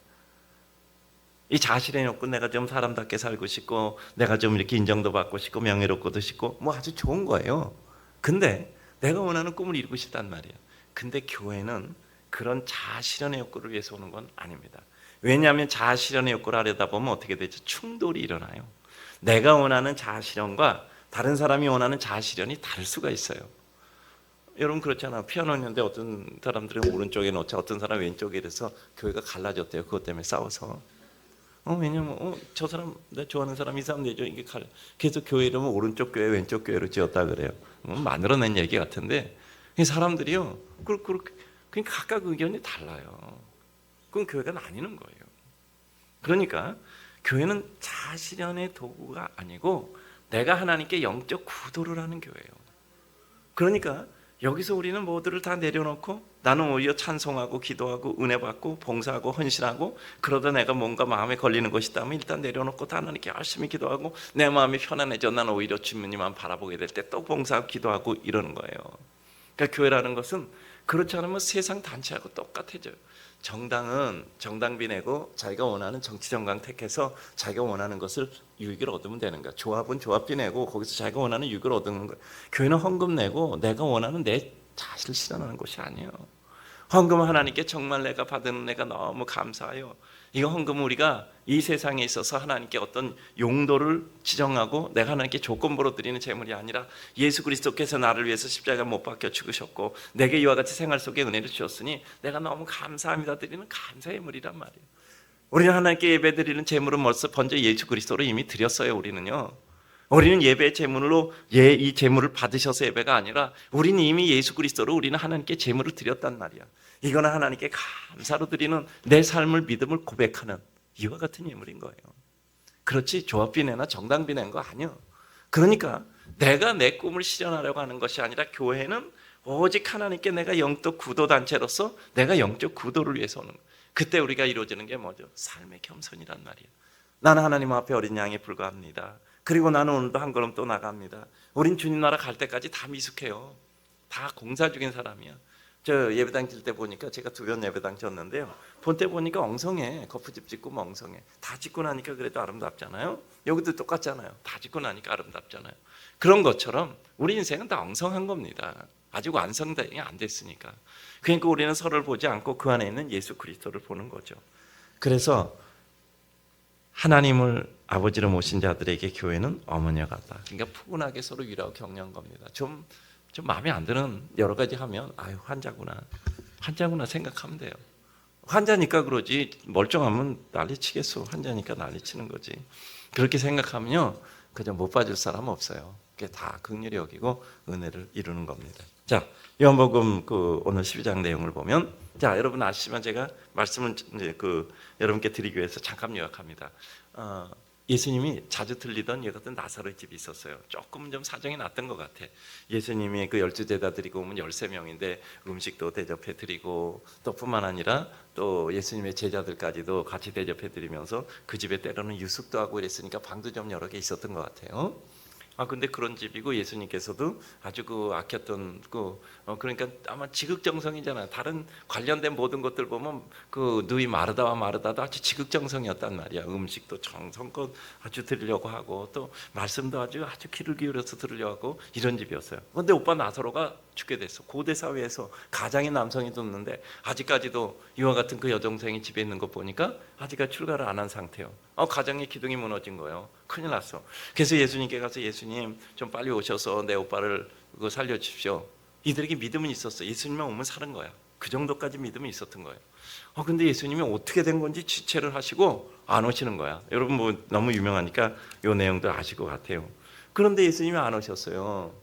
[SPEAKER 1] 이 자아실현 욕구, 내가 좀 사람답게 살고 싶고 내가 좀 이렇게 인정도 받고 싶고 명예롭고도 싶고 뭐 아주 좋은 거예요. 근데 내가 원하는 꿈을 이루고 싶단 말이에요. 근데 교회는 그런 자아실현의 욕구를 위해서 오는 건 아닙니다. 왜냐하면 자아실현의 욕구를 하려다 보면 어떻게 되죠? 충돌이 일어나요. 내가 원하는 자아실현과 다른 사람이 원하는 자아실현이 다를 수가 있어요. 여러분 그렇잖아요. 피아노 있는데 어떤 사람들은 오른쪽에 놓자, 어떤 사람 왼쪽에 이래서 교회가 갈라졌대요. 그것 때문에 싸워서. 왜냐면 저 사람, 내가 좋아하는 사람 이 사람 내죠. 이게 그래서 교회 이름은 오른쪽 교회 왼쪽 교회로 지었다 그래요. 만들어낸 얘기 같은데 사람들이요 그러니까 각각 의견이 달라요. 그건 교회가 나뉘는 거예요. 그러니까 교회는 자아실현의 도구가 아니고 내가 하나님께 영적 구도를 하는 교회예요. 그러니까 여기서 우리는 모두를 다 내려놓고 나는 오히려 찬송하고 기도하고 은혜 받고 봉사하고 헌신하고, 그러다 내가 뭔가 마음에 걸리는 것이 있다면 일단 내려놓고 다 하나님께 열심히 기도하고 내 마음이 편안해져 나는 오히려 주님만 바라보게 될 때 또 봉사하고 기도하고 이러는 거예요. 그러니까 교회라는 것은 그렇지 않으면 세상 단체하고 똑같아져요. 정당은 정당비 내고 자기가 원하는 정치 정강 택해서 자기가 원하는 것을 유익을 얻으면 되는 거야. 조합은 조합비 내고 거기서 자기가 원하는 유익을 얻는 거야. 교회는 헌금 내고 내가 원하는 내 자신을 실현하는 것이 아니에요. 헌금은 하나님께 정말 내가 받은 은혜가 너무 감사해요. 이거 헌금은 우리가 이 세상에 있어서 하나님께 어떤 용도를 지정하고 내가 하나님께 조건부로 드리는 제물이 아니라 예수 그리스도께서 나를 위해서 십자가 못 박혀 죽으셨고 내게 이와 같이 생활 속에 은혜를 주셨으니 내가 너무 감사합니다 드리는 감사의 물이란 말이에요. 우리는 하나님께 예배 드리는 제물은 먼저 예수 그리스도로 이미 드렸어요. 우리는 예배의 제물로 이 제물을 받으셔서 예배가 아니라 우리는 이미 예수 그리스도로 우리는 하나님께 제물을 드렸단 말이야. 이거는 하나님께 감사로 드리는 내 삶을 믿음을 고백하는 이와 같은 예물인 거예요. 그렇지 조합비 내나 정당비 낸 거 아니야. 그러니까 내가 내 꿈을 실현하려고 하는 것이 아니라 교회는 오직 하나님께 내가 영적 구도 단체로서 내가 영적 구도를 위해서 오는 거예요. 그때 우리가 이루어지는 게 뭐죠? 삶의 겸손이란 말이에요. 나는 하나님 앞에 어린 양에 불과합니다. 그리고 나는 오늘도 한 걸음 또 나갑니다. 우린 주님 나라 갈 때까지 다 미숙해요. 다 공사 중인 사람이야. 저 예배당 질 때 보니까 제가 2번 예배당 졌는데요. 본 때 보니까 엉성해. 거푸집 짓고 멍성해. 다 짓고 나니까 그래도 아름답잖아요. 여기도 똑같잖아요. 다 짓고 나니까 아름답잖아요. 그런 것처럼 우리 인생은 다 엉성한 겁니다. 아직 완성이 안 됐으니까. 그러니까 우리는 서로를 보지 않고 그 안에 있는 예수 그리스도를 보는 거죠. 그래서 하나님을 아버지로 모신 자들에게 교회는 어머니와 같다. 그러니까 푸근하게 서로 위로하고 격려한 겁니다. 좀 마음에 안 드는 여러 가지 하면 아유 환자구나 생각하면 돼요. 환자니까 그러지 멀쩡하면 난리치겠어. 환자니까 난리치는 거지. 그렇게 생각하면요 그저 못 봐줄 사람 없어요. 그게 다 긍휼히 여기고 은혜를 이루는 겁니다. 자, 요한복음 오늘 12장 내용을 보면, 자 여러분 아시지만 제가 말씀을 이제 여러분께 드리기 위해서 잠깐 요약합니다. 예수님이 자주 들리던 같은 나사로의 집이 있었어요. 조금 좀 사정이 났던 것 같아. 예수님이 12제자 드리고 오면 13명인데 음식도 대접해 드리고 또 뿐만 아니라 또 예수님의 제자들까지도 같이 대접해 드리면서 그 집에 때로는 유숙도 하고 이랬으니까 방도 좀 여러 개 있었던 것 같아요. 근데 그런 집이고 예수님께서도 아주 아꼈던 그러니까 아마 지극정성이잖아요. 다른 관련된 모든 것들 보면 누이 마르다와 마르다도 아주 지극정성이었단 말이야. 음식도 정성껏 아주 드리려고 하고 또 말씀도 아주 귀를 기울여서 들으려고 하고 이런 집이었어요. 그런데 오빠 나사로가 죽게 됐어. 고대 사회에서 가장의 남성이 듣는데 아직까지도 이와 같은 여동생이 집에 있는 것 보니까 아직까지 출가를 안 한 상태예요. 가정의 기둥이 무너진 거예요. 큰일 났어. 그래서 예수님께 가서 예수님 좀 빨리 오셔서 내 오빠를 살려주십시오. 이들에게 믿음은 있었어. 예수님만 오면 사는 거야. 그 정도까지 믿음이 있었던 거예요. 근데 예수님이 어떻게 된 건지 지체를 하시고 안 오시는 거야. 여러분 너무 유명하니까 이 내용도 아실 것 같아요. 그런데 예수님이 안 오셨어요.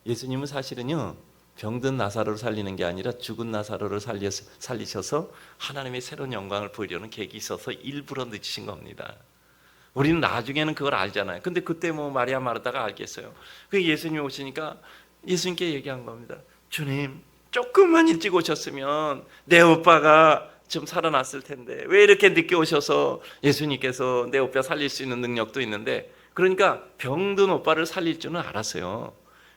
[SPEAKER 1] 예수님은 사실은요 병든 나사로를 살리는 게 아니라 죽은 나사로를 살리셔서 하나님의 새로운 영광을 보이려는 계획이 있어서 일부러 늦으신 겁니다. 우리는 나중에는 그걸 알잖아요. 근데 그때 뭐 마리아 마르다가 알겠어요. 그 예수님 오시니까 예수님께 얘기한 겁니다. 주님, 조금만 일찍 오셨으면 내 오빠가 좀 살아났을 텐데 왜 이렇게 늦게 오셔서 예수님께서 내 오빠 살릴 수 있는 능력도 있는데, 그러니까 병든 오빠를 살릴 줄은 알았어요.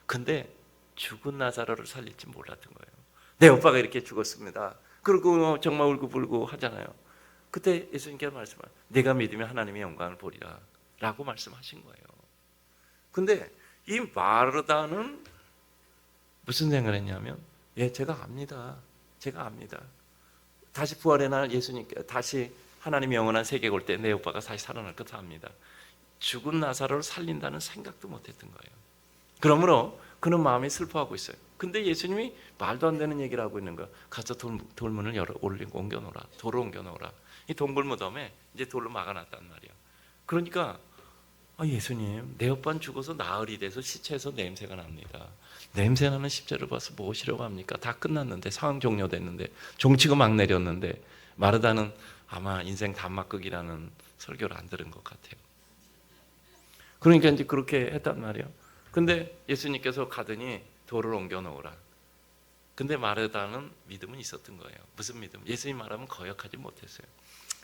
[SPEAKER 1] 근데 죽은 나사로를 살릴지 몰랐던 거예요. 내 오빠가 이렇게 죽었습니다. 그리고 정말 울고불고 하잖아요. 그때 예수님께서 말씀하셨어요. 내가 믿으면 하나님의 영광을 보리라 라고 말씀하신 거예요. 근데 이 마르다는 무슨 생각을 했냐면, 예, 제가 압니다. 다시 부활의 날 예수님께 다시 하나님의 영원한 세계에 올 때 내 오빠가 다시 살아날 것을 압니다. 죽은 나사로를 살린다는 생각도 못했던 거예요. 그러므로 그는 마음이 슬퍼하고 있어요. 근데 예수님이 말도 안 되는 얘기를 하고 있는 거야. 가서 돌문을 옮겨놓으라. 돌을 옮겨놓으라. 이 동굴 무덤에 이제 돌로 막아놨단 말이야. 그러니까 예수님, 내 오빠는 죽어서 나흘이 돼서 시체에서 냄새가 납니다. 냄새나는 십자를 봐서 무엇이라고 합니까? 다 끝났는데, 상황 종료됐는데, 종치고 막 내렸는데, 마르다는 아마 인생 단막극이라는 설교를 안 들은 것 같아요. 그러니까 이제 그렇게 했단 말이에요. 근데 예수님께서 가더니 돌을 옮겨 놓으라. 근데 마르다는 믿음은 있었던 거예요. 무슨 믿음? 예수님 말하면 거역하지 못했어요.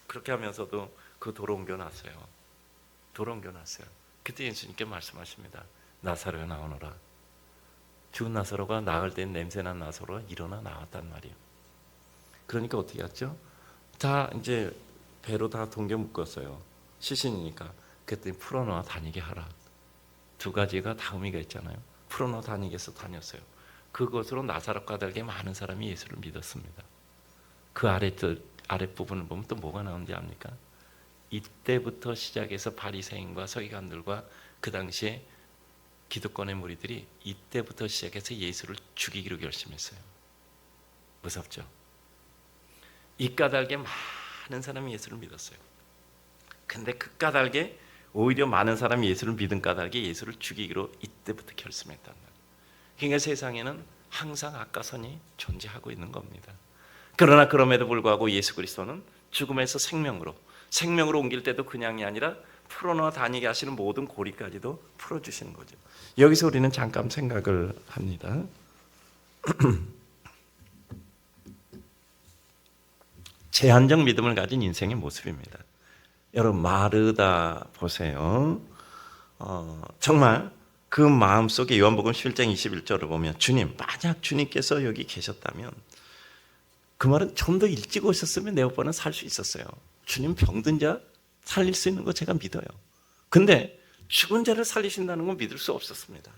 [SPEAKER 1] 그렇게 하면서도 그 돌을 옮겨 놨어요. 그때 예수님께 말씀하십니다. 나사로가 나오너라. 죽은 나사로가 나을 땐 냄새난 나사로가 일어나 나왔단 말이에요. 그러니까 어떻게 했죠? 다 이제 배로 다 동겨 묶었어요. 시신이니까. 그랬더니 풀어놓아 다니게 하라. 두 가지가 다 의미가 있잖아요. 풀어놓아 다니게 해서 다녔어요. 그것으로 나사렛과 달게 많은 사람이 예수를 믿었습니다. 그 아랫부분을 보면 또 뭐가 나오는지 압니까? 이때부터 시작해서 바리새인과 서기관들과 그 당시에 기득권의 무리들이 이때부터 시작해서 예수를 죽이기로 결심했어요. 무섭죠? 이 까닭에 많은 사람이 예수를 믿었어요. 근데 그 까닭에 오히려 많은 사람이 예수를 믿은 까닭에 예수를 죽이기로 이때부터 결심했단 말이에요. 그러니까 세상에는 항상 악과 선이 존재하고 있는 겁니다. 그러나 그럼에도 불구하고 예수 그리스도는 죽음에서 생명으로 옮길 때도 그냥이 아니라 풀어놓아 다니게 하시는 모든 고리까지도 풀어주시는 거죠. 여기서 우리는 잠깐 생각을 합니다. 제한적 믿음을 가진 인생의 모습입니다. 여러분, 마르다 보세요. 정말 그 마음속에 요한복음 11장 21절을 보면, 주님, 만약 주님께서 여기 계셨다면, 그 말은 좀 더 일찍 오셨으면 내 오빠는 살 수 있었어요. 주님, 병든 자 살릴 수 있는 거 제가 믿어요. 근데 죽은 자를 살리신다는 건 믿을 수 없었습니다.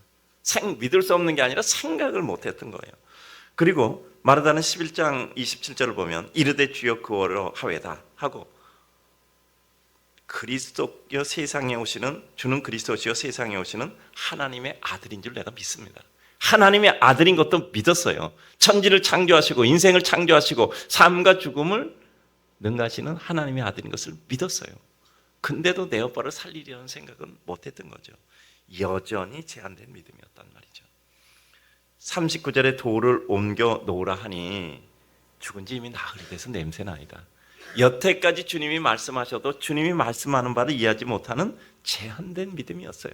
[SPEAKER 1] 믿을 수 없는 게 아니라 생각을 못했던 거예요. 그리고 마르다는 11장 27절을 보면, 이르되 주여 그러하오다 하고, 그리스도여 세상에 오시는, 주는 그리스도시여 세상에 오시는 하나님의 아들인 줄 내가 믿습니다. 하나님의 아들인 것도 믿었어요. 천지를 창조하시고 인생을 창조하시고 삶과 죽음을 능가하시는 하나님의 아들인 것을 믿었어요. 근데도 내 오빠를 살리려는 생각은 못했던 거죠. 여전히 제한된 믿음이었단 말이죠. 39절에 돌을 옮겨 놓으라 하니 죽은 지 이미 나흘이 돼서 냄새나이다. 여태까지 주님이 말씀하셔도 주님이 말씀하는 바를 이해하지 못하는 제한된 믿음이었어요.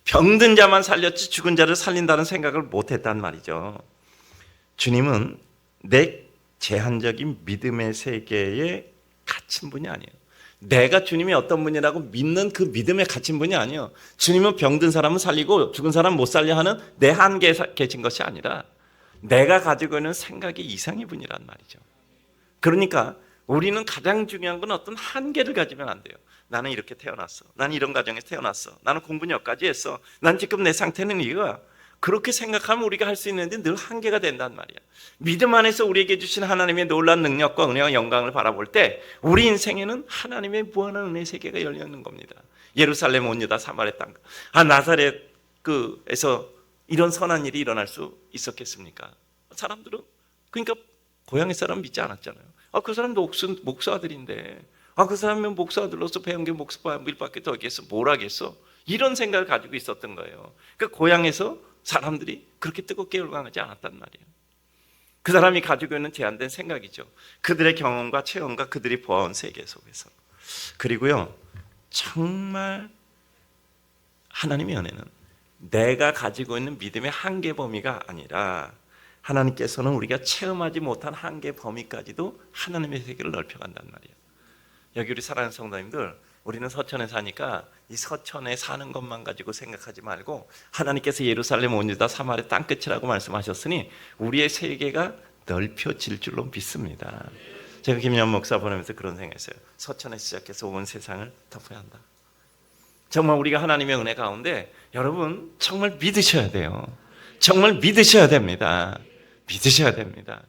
[SPEAKER 1] 병든 자만 살렸지 죽은 자를 살린다는 생각을 못했단 말이죠. 주님은 내 제한적인 믿음의 세계에 갇힌 분이 아니에요. 내가 주님이 어떤 분이라고 믿는 그 믿음에 갇힌 분이 아니에요. 주님은 병든 사람은 살리고 죽은 사람 못 살려 하는 내 한계에 계신 것이 아니라 내가 가지고 있는 생각이 이상의 분이란 말이죠. 그러니까 우리는 가장 중요한 건 어떤 한계를 가지면 안 돼요. 나는 이렇게 태어났어. 나는 이런 가정에서 태어났어. 나는 공부는 여기까지 했어. 난 지금 내 상태는 이거야. 그렇게 생각하면 우리가 할 수 있는데 늘 한계가 된단 말이야. 믿음 안에서 우리에게 주신 하나님의 놀라운 능력과 은혜와 영광을 바라볼 때 우리 인생에는 하나님의 무한한 은혜 세계가 열려 있는 겁니다. 예루살렘 온 유다 사마리아 땅, 나사렛에서 이런 선한 일이 일어날 수 있었겠습니까? 사람들은, 그러니까 고향의 사람 믿지 않았잖아요. 그 사람 목사 아들인데, 그 사람은 목사 아들로서 배운 게 목사 일밖에 더 하겠어, 뭘 하겠어? 이런 생각을 가지고 있었던 거예요. 그러니까 고향에서 사람들이 그렇게 뜨겁게 열광하지 않았단 말이에요. 그 사람이 가지고 있는 제한된 생각이죠. 그들의 경험과 체험과 그들이 보아온 세계 속에서. 그리고요, 정말 하나님의 은혜는 내가 가지고 있는 믿음의 한계 범위가 아니라 하나님께서는 우리가 체험하지 못한 한계 범위까지도 하나님의 세계를 넓혀간단 말이에요. 여기 우리 사랑하는 성도님들, 우리는 서천에 사니까 이 서천에 사는 것만 가지고 생각하지 말고 하나님께서 예루살렘 온 유다 사마리아 땅끝이라고 말씀하셨으니 우리의 세계가 넓혀질 줄로 믿습니다. 제가 김연 목사 보내면서 그런 생각했어요. 서천에 시작해서 온 세상을 덮어야 한다. 정말 우리가 하나님의 은혜 가운데 여러분 정말 믿으셔야 돼요. 정말 믿으셔야 됩니다. 믿으셔야 됩니다.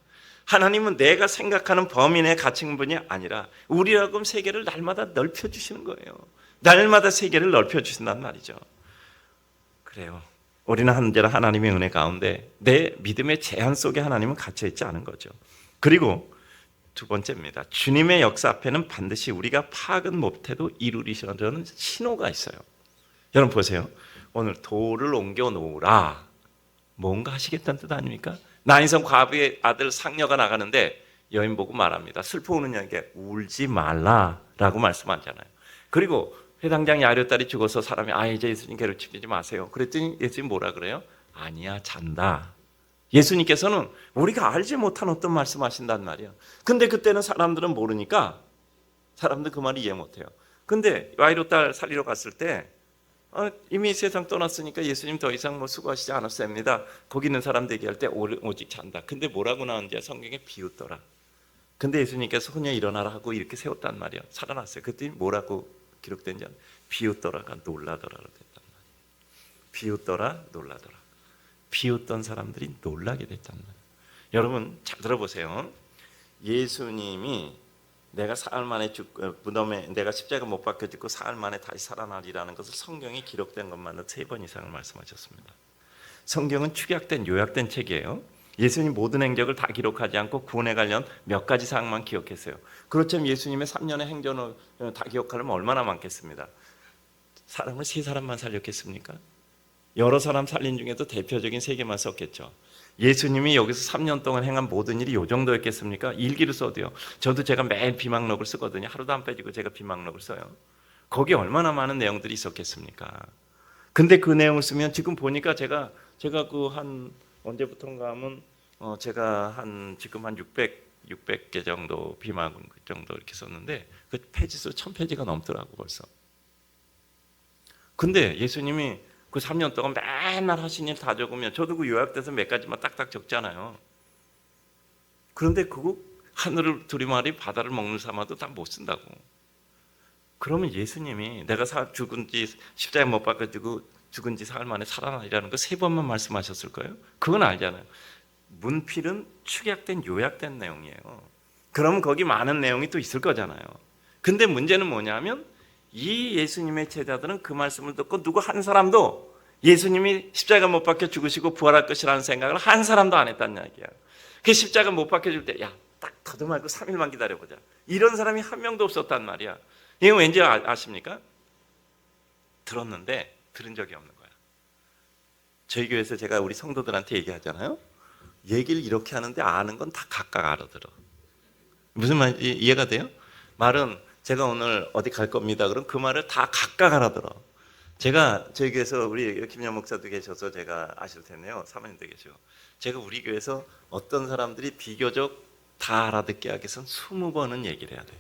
[SPEAKER 1] 하나님은 내가 생각하는 범위 내 가칭분이 아니라 우리라고 세계를 날마다 넓혀주시는 거예요. 날마다 세계를 넓혀주신단 말이죠. 그래요. 우리는 언제나 하나님의 은혜 가운데 내 믿음의 제한 속에 하나님은 갇혀있지 않은 거죠. 그리고 두 번째입니다. 주님의 역사 앞에는 반드시 우리가 파악은 못해도 이루리시라는 신호가 있어요. 여러분 보세요. 오늘 돌을 옮겨 놓으라. 뭔가 하시겠다는 뜻 아닙니까? 나인성 과부의 아들 상녀가 나가는데 여인 보고 말합니다. 슬퍼 우는 여인에게 울지 말라라고 말씀하잖아요. 그리고 회당장 야료 딸이 죽어서 사람이 이제 예수님 괴롭히지 마세요. 그랬더니 예수님 뭐라 그래요? 아니야, 잔다. 예수님께서는 우리가 알지 못한 어떤 말씀하신단 말이야. 근데 그때는 사람들은 모르니까 사람들 그 말을 이해 못해요. 근데 야이로 딸 살리러 갔을 때 이미 세상 떠났으니까 예수님 더 이상 뭐 수고하시지 않았어야 합니다. 거기 있는 사람들 얘기할 때 오직 잔다. 근데 뭐라고 나오는지 성경에 비웃더라. 근데 예수님께서 소녀 일어나라 하고 이렇게 세웠단 말이에요. 살아났어요. 그때 뭐라고 기록된지 비웃더라가 놀라더라로 됐단 말이에요. 비웃더라, 놀라더라. 비웃던 사람들이 놀라게 됐단 말이에요. 여러분 잘 들어보세요. 예수님이 내가 사흘 만에 무덤에 내가 십자가 못 박혀 죽고 사흘 만에 다시 살아나리라는 것을 성경에 기록된 것만으로 3번 이상을 말씀하셨습니다. 성경은 축약된 요약된 책이에요. 예수님 모든 행적을 다 기록하지 않고 구원에 관련 몇 가지 사항만 기억했어요. 그렇다면 예수님의 3년의 행전을 다 기억하려면 얼마나 많겠습니다. 사람을 3사람만 살렸겠습니까? 여러 사람 살린 중에도 대표적인 3개만 썼겠죠. 예수님이 여기서 3년 동안 행한 모든 일이 이 정도였겠습니까? 일기를 써도요. 저도 제가 매일 비망록을 쓰거든요. 하루도 안 빼지고 제가 비망록을 써요. 거기에 얼마나 많은 내용들이 있었겠습니까? 근데 그 내용을 쓰면 지금 보니까 제가 그 한 언제부턴가 하면 제가 지금 한 600개 정도 비망록 정도 이렇게 썼는데 그 페이지수 1000페이지가 넘더라고 벌써. 근데 예수님이 그 3년 동안 맨날 하신 일 다 적으면 저도 그 요약돼서 몇 가지만 딱딱 적잖아요. 그런데 그거 하늘을 두리마리 바다를 먹는 사마도 다 못 쓴다고. 그러면 예수님이 내가 죽은 지 십자가에 못 박혀지고 죽은 지 사흘 만에 살아나리라는 거 3번만 말씀하셨을 거예요. 그건 알잖아요. 문필은 축약된 요약된 내용이에요. 그러면 거기 많은 내용이 또 있을 거잖아요. 근데 문제는 뭐냐면 이 예수님의 제자들은 그 말씀을 듣고 누구 한 사람도 예수님이 십자가 못 박혀 죽으시고 부활할 것이라는 생각을 한 사람도 안 했다는 이야기야. 그 십자가 못 박혀 줄 때 딱 더듬어고 3일만 기다려보자. 이런 사람이 한 명도 없었단 말이야. 이거 왠지 아십니까? 들었는데 들은 적이 없는 거야. 저희 교회에서 제가 우리 성도들한테 얘기하잖아요. 얘기를 이렇게 하는데 아는 건 다 각각 알아들어. 무슨 말인지 이해가 돼요? 말은 제가 오늘 어디 갈 겁니다. 그럼 그 말을 다 각각 알아들어. 제가 저희 교회에서 우리 김영 목사도 계셔서 제가 아실 텐데요. 사모님도 계시고. 제가 우리 교회에서 어떤 사람들이 비교적 다 알아듣게 하기 위해서는 20번은 얘기를 해야 돼요.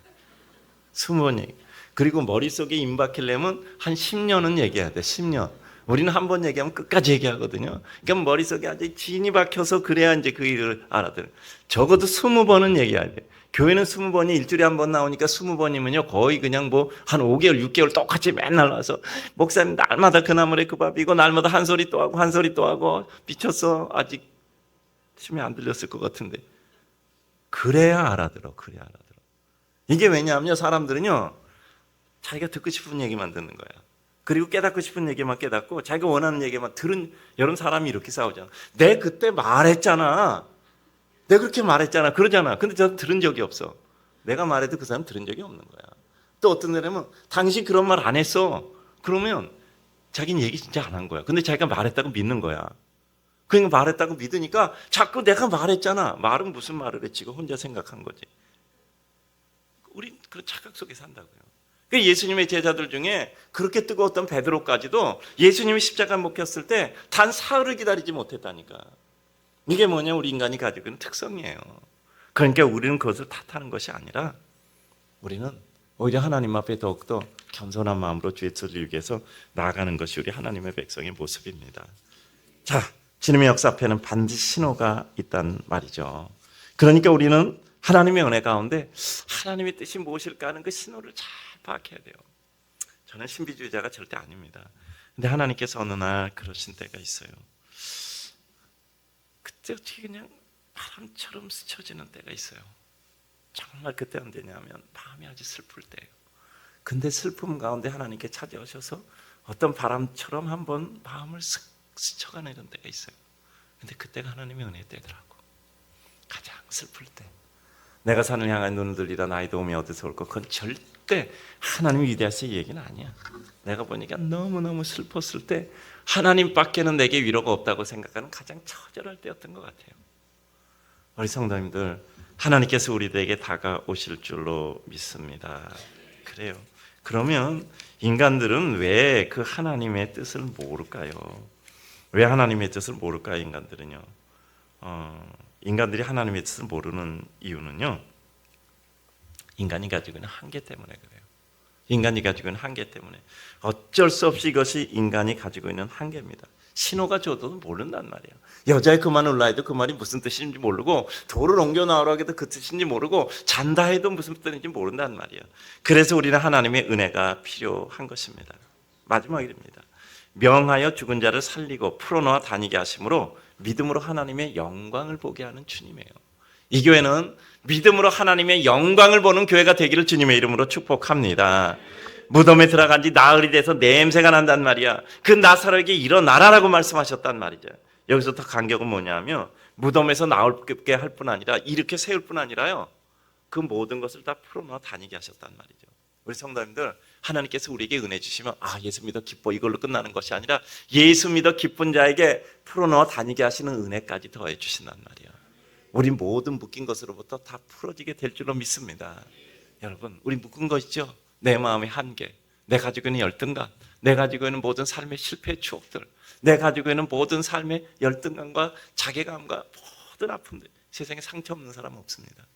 [SPEAKER 1] 20번 얘기. 그리고 머릿속에 임박히려면 한 10년은 얘기해야 돼. 10년. 우리는 한 번 얘기하면 끝까지 얘기하거든요. 그러니까 머릿속에 아주 진이 박혀서 그래야 이제 그 일을 알아들어. 적어도 20번은 얘기해야 돼. 교회는 20번이 일주일에 한 번 나오니까 20번이면요 거의 그냥 뭐 한 5개월 6개월 똑같이 맨날 와서 목사님 날마다 그 나물에 그 밥이고 날마다 한 소리 또 하고 한 소리 또 하고 미쳤어. 아직 심히 안 들렸을 것 같은데 그래야 알아들어. 그래야 알아들어. 이게 왜냐하면 사람들은요 자기가 듣고 싶은 얘기만 듣는 거야. 그리고 깨닫고 싶은 얘기만 깨닫고 자기가 원하는 얘기만 들은. 여러분 사람이 이렇게 싸우잖아. 내 그때 말했잖아. 내가 그렇게 말했잖아. 그러잖아. 근데 저는 들은 적이 없어. 내가 말해도 그 사람 들은 적이 없는 거야. 또 어떤 데라면 당신 그런 말 안 했어. 그러면 자기는 얘기 진짜 안 한 거야. 근데 자기가 말했다고 믿는 거야. 그러니까 말했다고 믿으니까 자꾸 내가 말했잖아. 말은 무슨 말을 했지? 혼자 생각한 거지. 우린 그런 착각 속에 산다고요. 그 예수님의 제자들 중에 그렇게 뜨거웠던 베드로까지도 예수님이 십자가 못 켰을 때 단 사흘을 기다리지 못했다니까. 이게 뭐냐, 우리 인간이 가지고 있는 특성이에요. 그러니까 우리는 그것을 탓하는 것이 아니라 우리는 오히려 하나님 앞에 더욱더 겸손한 마음으로 주의 뜻을 이루기 위해서 나아가는 것이 우리 하나님의 백성의 모습입니다. 자, 주님의 역사 앞에는 반드시 신호가 있단 말이죠. 그러니까 우리는 하나님의 은혜 가운데 하나님의 뜻이 무엇일까 하는 그 신호를 잘 파악해야 돼요. 저는 신비주의자가 절대 아닙니다. 근데 하나님께서 어느 날 그러신 때가 있어요. 그때 어떻게 그냥 바람처럼 스쳐지는 때가 있어요. 정말 그때 언제냐면 마음이 아주 슬플 때예요. 근데 슬픔 가운데 하나님께 찾아오셔서 어떤 바람처럼 한번 마음을 쓱 스쳐가는 때가 있어요. 근데 그때가 하나님의 은혜 때더라고. 가장 슬플 때. 내가 산을 향한 눈을 들리라 나의 도움이 어디서 올까? 그건 절대 하나님이 위대하신 얘기는 아니야. 내가 보니까 너무너무 슬펐을 때 하나님밖에는 내게 위로가 없다고 생각하는 가장 처절할 때였던 것 같아요. 우리 성도님들, 하나님께서 우리들에게 다가오실 줄로 믿습니다. 그래요. 그러면 인간들은 왜 그 하나님의 뜻을 모를까요? 왜 하나님의 뜻을 모를까요? 인간들은요. 인간들이 하나님의 뜻을 모르는 이유는요, 인간이 가지고 있는 한계 때문에 그래요. 인간이 가지고 있는 한계 때문에. 어쩔 수 없이 이것이 인간이 가지고 있는 한계입니다. 신호가 줘도 모른단 말이에요. 여자의 그 말을 올라 해도 그 말이 무슨 뜻인지 모르고, 돌을 옮겨 나오라 해도 그 뜻인지 모르고, 잔다 해도 무슨 뜻인지 모른단 말이에요. 그래서 우리는 하나님의 은혜가 필요한 것입니다. 마지막입니다. 명하여 죽은 자를 살리고 풀어놓아 다니게 하심으로 믿음으로 하나님의 영광을 보게 하는 주님이에요. 이 교회는 믿음으로 하나님의 영광을 보는 교회가 되기를 주님의 이름으로 축복합니다. 무덤에 들어간 지 나흘이 돼서 냄새가 난단 말이야. 그 나사로에게 일어나라라고 말씀하셨단 말이죠. 여기서 더 간격은 뭐냐면 무덤에서 나올게 할 뿐 아니라 이렇게 세울 뿐 아니라요, 그 모든 것을 다 풀어놓아 다니게 하셨단 말이죠. 우리 성도님들, 하나님께서 우리에게 은혜 주시면 예수 믿어 기뻐 이걸로 끝나는 것이 아니라 예수 믿어 기쁜 자에게 풀어놓아 다니게 하시는 은혜까지 더해 주신단 말이에요. 우리 모든 묶인 것으로부터 다 풀어지게 될 줄로 믿습니다. 여러분, 우리 묶은 것이죠. 내 마음의 한계, 내 가지고 있는 열등감, 내 가지고 있는 모든 삶의 실패의 추억들, 내 가지고 있는 모든 삶의 열등감과 자괴감과 모든 아픔들. 세상에 상처 없는 사람 없습니다.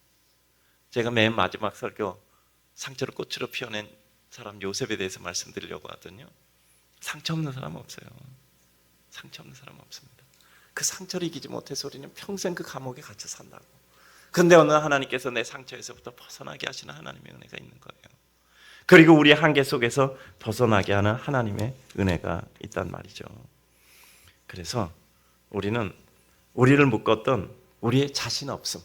[SPEAKER 1] 제가 맨 마지막 설교 상처를 꽃으로 피워낸 사람 요셉에 대해서 말씀드리려고 하거든요. 상처 없는 사람 없어요. 상처 없는 사람 없습니다. 그 상처를 이기지 못해서 우리는 평생 그 감옥에 갇혀 산다고. 근데 어느 하나님께서 내 상처에서부터 벗어나게 하시는 하나님의 은혜가 있는 거예요. 그리고 우리의 한계 속에서 벗어나게 하는 하나님의 은혜가 있단 말이죠. 그래서 우리는 우리를 묶었던 우리의 자신 없음,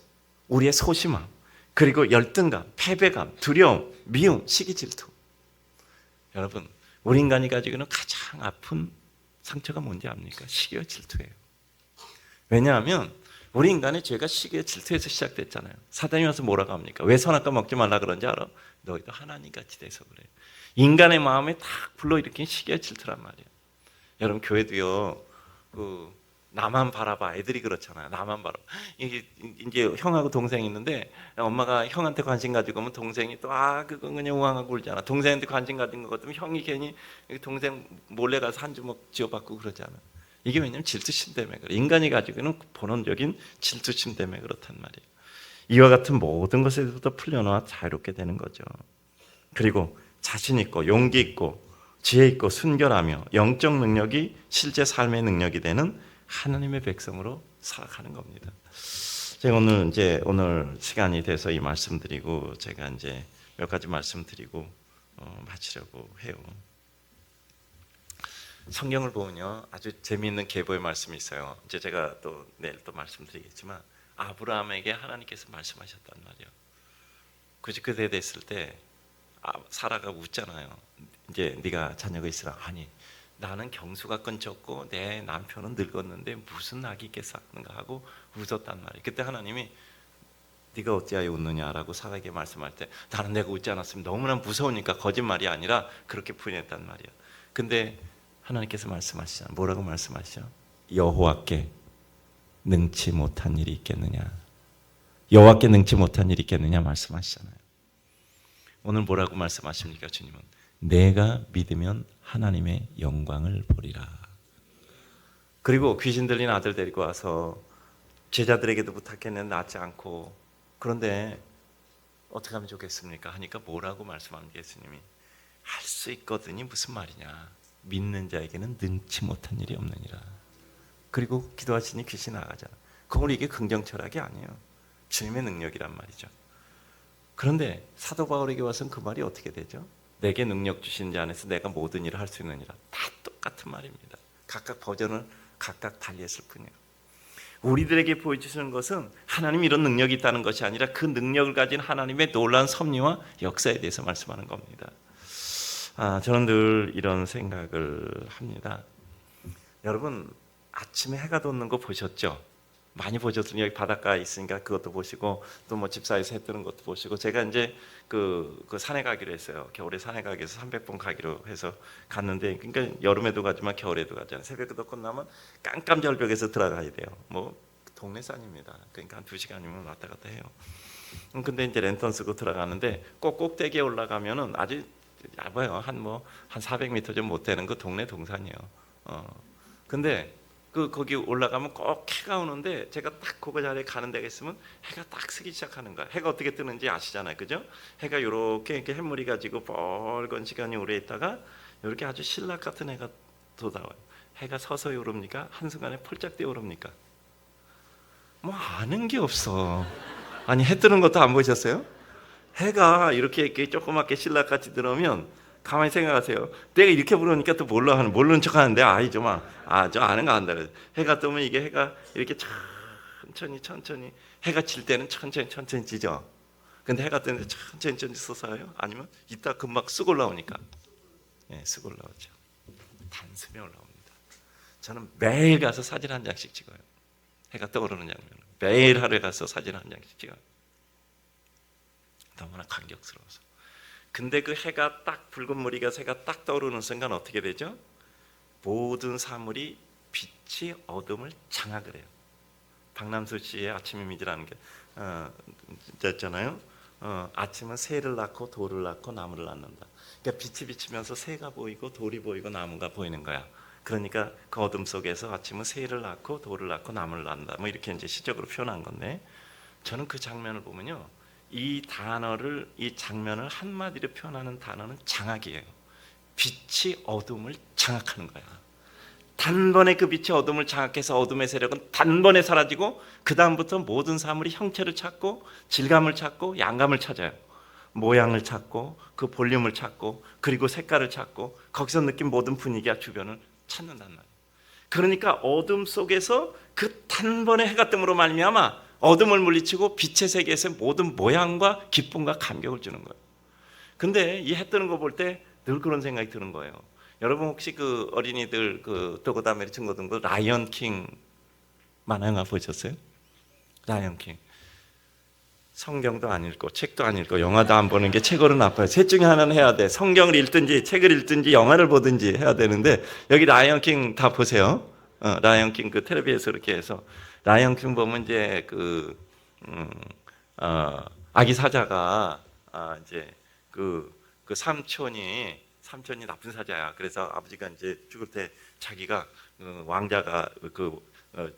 [SPEAKER 1] 우리의 소심함, 그리고 열등감, 패배감, 두려움, 미움, 시기, 질투. 여러분, 우리 인간이 가지고 있는 가장 아픈 상처가 뭔지 압니까? 시기와 질투예요. 왜냐하면 우리 인간의 죄가 시기와 질투에서 시작됐잖아요. 사단이 와서 뭐라고 합니까? 왜 선악과 먹지 말라 그런지 알아? 너희도 하나님같이 돼서 그래. 인간의 마음에 딱 불러일으킨 시기와 질투란 말이에요. 여러분, 교회도요, 나만 바라봐. 애들이 그렇잖아요. 나만 바라봐. 이제 형하고 동생이 있는데 엄마가 형한테 관심 가지고 오면 동생이 또 그건 그냥 우왕하고 울잖아. 동생한테 관심 가진 것 같으면 형이 괜히 동생 몰래 가서 한 주먹 쥐어받고 그러잖아. 이게 왜냐면 질투심 때문에 그래. 인간이 가지고 있는 본원적인 질투심 때문에 그렇단 말이에요. 이와 같은 모든 것에서부터 풀려나와 자유롭게 되는 거죠. 그리고 자신 있고 용기 있고 지혜 있고 순결하며 영적 능력이 실제 삶의 능력이 되는 하나님의 백성으로 살아가는 겁니다. 제가 오늘 시간이 돼서 이 말씀드리고 제가 이제 몇 가지 말씀드리고 마치려고 해요. 성경을 보면요, 아주 재미있는 계보의 말씀이 있어요. 이제 제가 또 내일 또 말씀드리겠지만 아브라함에게 하나님께서 말씀하셨단 말이에요. 그때 됐을 때 사라가 웃잖아요. 이제 네가 자녀가 있으라. 아니, 나는 경수가 끊겼고 내 남편은 늙었는데 무슨 낙이 있겠는가 하고 웃었단 말이에요. 그때 하나님이 네가 어찌하여 웃느냐라고 사라에게 말씀할 때 나는 내가 웃지 않았으면 너무나 무서우니까 거짓말이 아니라 그렇게 부인했단 말이에요. 근데 하나님께서 말씀하시잖아요. 뭐라고 말씀하시죠? 여호와께 능치 못한 일이 있겠느냐. 여호와께 능치 못한 일이 있겠느냐 말씀하시잖아요. 오늘 뭐라고 말씀하십니까? 주님은 내가 믿으면 하나님의 영광을 보리라. 그리고 귀신 들린 아들 데리고 와서 제자들에게도 부탁했는데 낫지 않고, 그런데 어떻게 하면 좋겠습니까? 하니까 뭐라고 말씀합니까? 예수님이 할 수 있거든이 무슨 말이냐, 믿는 자에게는 능치 못한 일이 없느니라. 그리고 기도하시니 귀신 나가잖아. 그건 이게 긍정 철학이 아니에요. 주님의 능력이란 말이죠. 그런데 사도 바울에게 와서는 그 말이 어떻게 되죠? 내게 능력 주신 자 안에서 내가 모든 일을 할 수 있느니라. 다 똑같은 말입니다. 각각 버전을 각각 달리했을 뿐이에요. 우리들에게 보여주시는 것은 하나님 이런 능력이 있다는 것이 아니라 그 능력을 가진 하나님의 놀라운 섭리와 역사에 대해서 말씀하는 겁니다. 저는 늘 이런 생각을 합니다. 여러분, 아침에 해가 돋는 거 보셨죠? 많이 보셨죠? 여기 바닷가에 있으니까 그것도 보시고, 또 뭐 집사에서 해 뜨는 것도 보시고. 제가 이제 그 산에 가기로 했어요. 겨울에 산에 가기 위해서 300번 가기로 해서 갔는데, 그러니까 여름에도 가지만 겨울에도 가잖아요. 새벽에 끝나면 깜깜절벽에서 들어가야 돼요. 뭐 동네 산입니다. 그러니까 한 2시간이면 왔다 갔다 해요. 근데 이제 랜턴 쓰고 들어가는데 꼭 꼭대기에 올라가면은 아주 얇아요. 한 400m 좀 못 되는 그 동네 동산이에요. 근데 거기 올라가면 꼭 해가 오는데, 제가 딱 그거 자리에 가는 데가 있으면 해가 딱 쓰기 시작하는 거야. 해가 어떻게 뜨는지 아시잖아요, 그죠? 해가 이렇게 햇물이 가지고 뻘건 시간이 오래 있다가 이렇게 아주 신락 같은 해가 돋아와요. 해가 서서히 오릅니까? 한순간에 펄짝 뛰어 오릅니까? 뭐 아는 게 없어. 아니, 해 뜨는 것도 안 보셨어요? 해가 이렇게 조그맣게 신락같이 들어오면 가만히 생각하세요. 내가 이렇게 부르니까 또 모르는 척 하는데, 저 아는 거 안다. 해가 뜨면 이게 해가 이렇게 천천히 해가 질 때는 천천히 지죠. 근데 해가 뜨는데 천천히 솟아요? 아니면 이따 금방 쑥 올라오니까? 쑥 올라오죠. 단숨에 올라옵니다. 저는 매일 가서 사진 한 장씩 찍어요. 해가 떠오르는 장면을 매일 하루에 가서 사진 한 장씩 찍어요. 너무나 감격스러워서. 근데 그 해가 딱, 붉은 무리가 새가 딱 떠오르는 순간 어떻게 되죠? 모든 사물이 빛이 어둠을 장악을 해요. 박남수 씨의 아침 이미지라는 게 있잖아요. 아침은 새를 낳고 돌을 낳고 나무를 낳는다. 그러니까 빛이 비치면서 새가 보이고 돌이 보이고 나무가 보이는 거야. 그러니까 그 어둠 속에서 아침은 새를 낳고 돌을 낳고 나무를 낳는다. 뭐 이렇게 이제 시적으로 표현한 건데, 저는 그 장면을 보면요, 이 장면을 한마디로 표현하는 단어는 장악이에요. 빛이 어둠을 장악하는 거야. 단번에 그 빛이 어둠을 장악해서 어둠의 세력은 단번에 사라지고, 그 다음부터 모든 사물이 형체를 찾고 질감을 찾고 양감을 찾아요. 모양을 찾고 그 볼륨을 찾고 그리고 색깔을 찾고, 거기서 느낀 모든 분위기와 주변을 찾는단 말이에요. 그러니까 어둠 속에서 그 단번에 해가 뜸으로 말미암아 어둠을 물리치고 빛의 세계에서 모든 모양과 기쁨과 감격을 주는 거예요. 근데 이 해 뜨는 거 볼 때 늘 그런 생각이 드는 거예요. 여러분 혹시 그 어린이들 도그다메리 친구들 라이언 킹 만화영화 보셨어요? 라이언 킹. 성경도 안 읽고 책도 안 읽고 영화도 안 보는 게 최고로 나빠요. 셋 중에 하나는 해야 돼. 성경을 읽든지 책을 읽든지 영화를 보든지 해야 되는데, 여기 라이언 킹 다 보세요. 라이언 킹 그 텔레비에서 이렇게 해서 라이언 킹 보면 이제 아기 사자가 이제 그 삼촌이 나쁜 사자야. 그래서 아버지가 이제 죽을 때 자기가 왕자가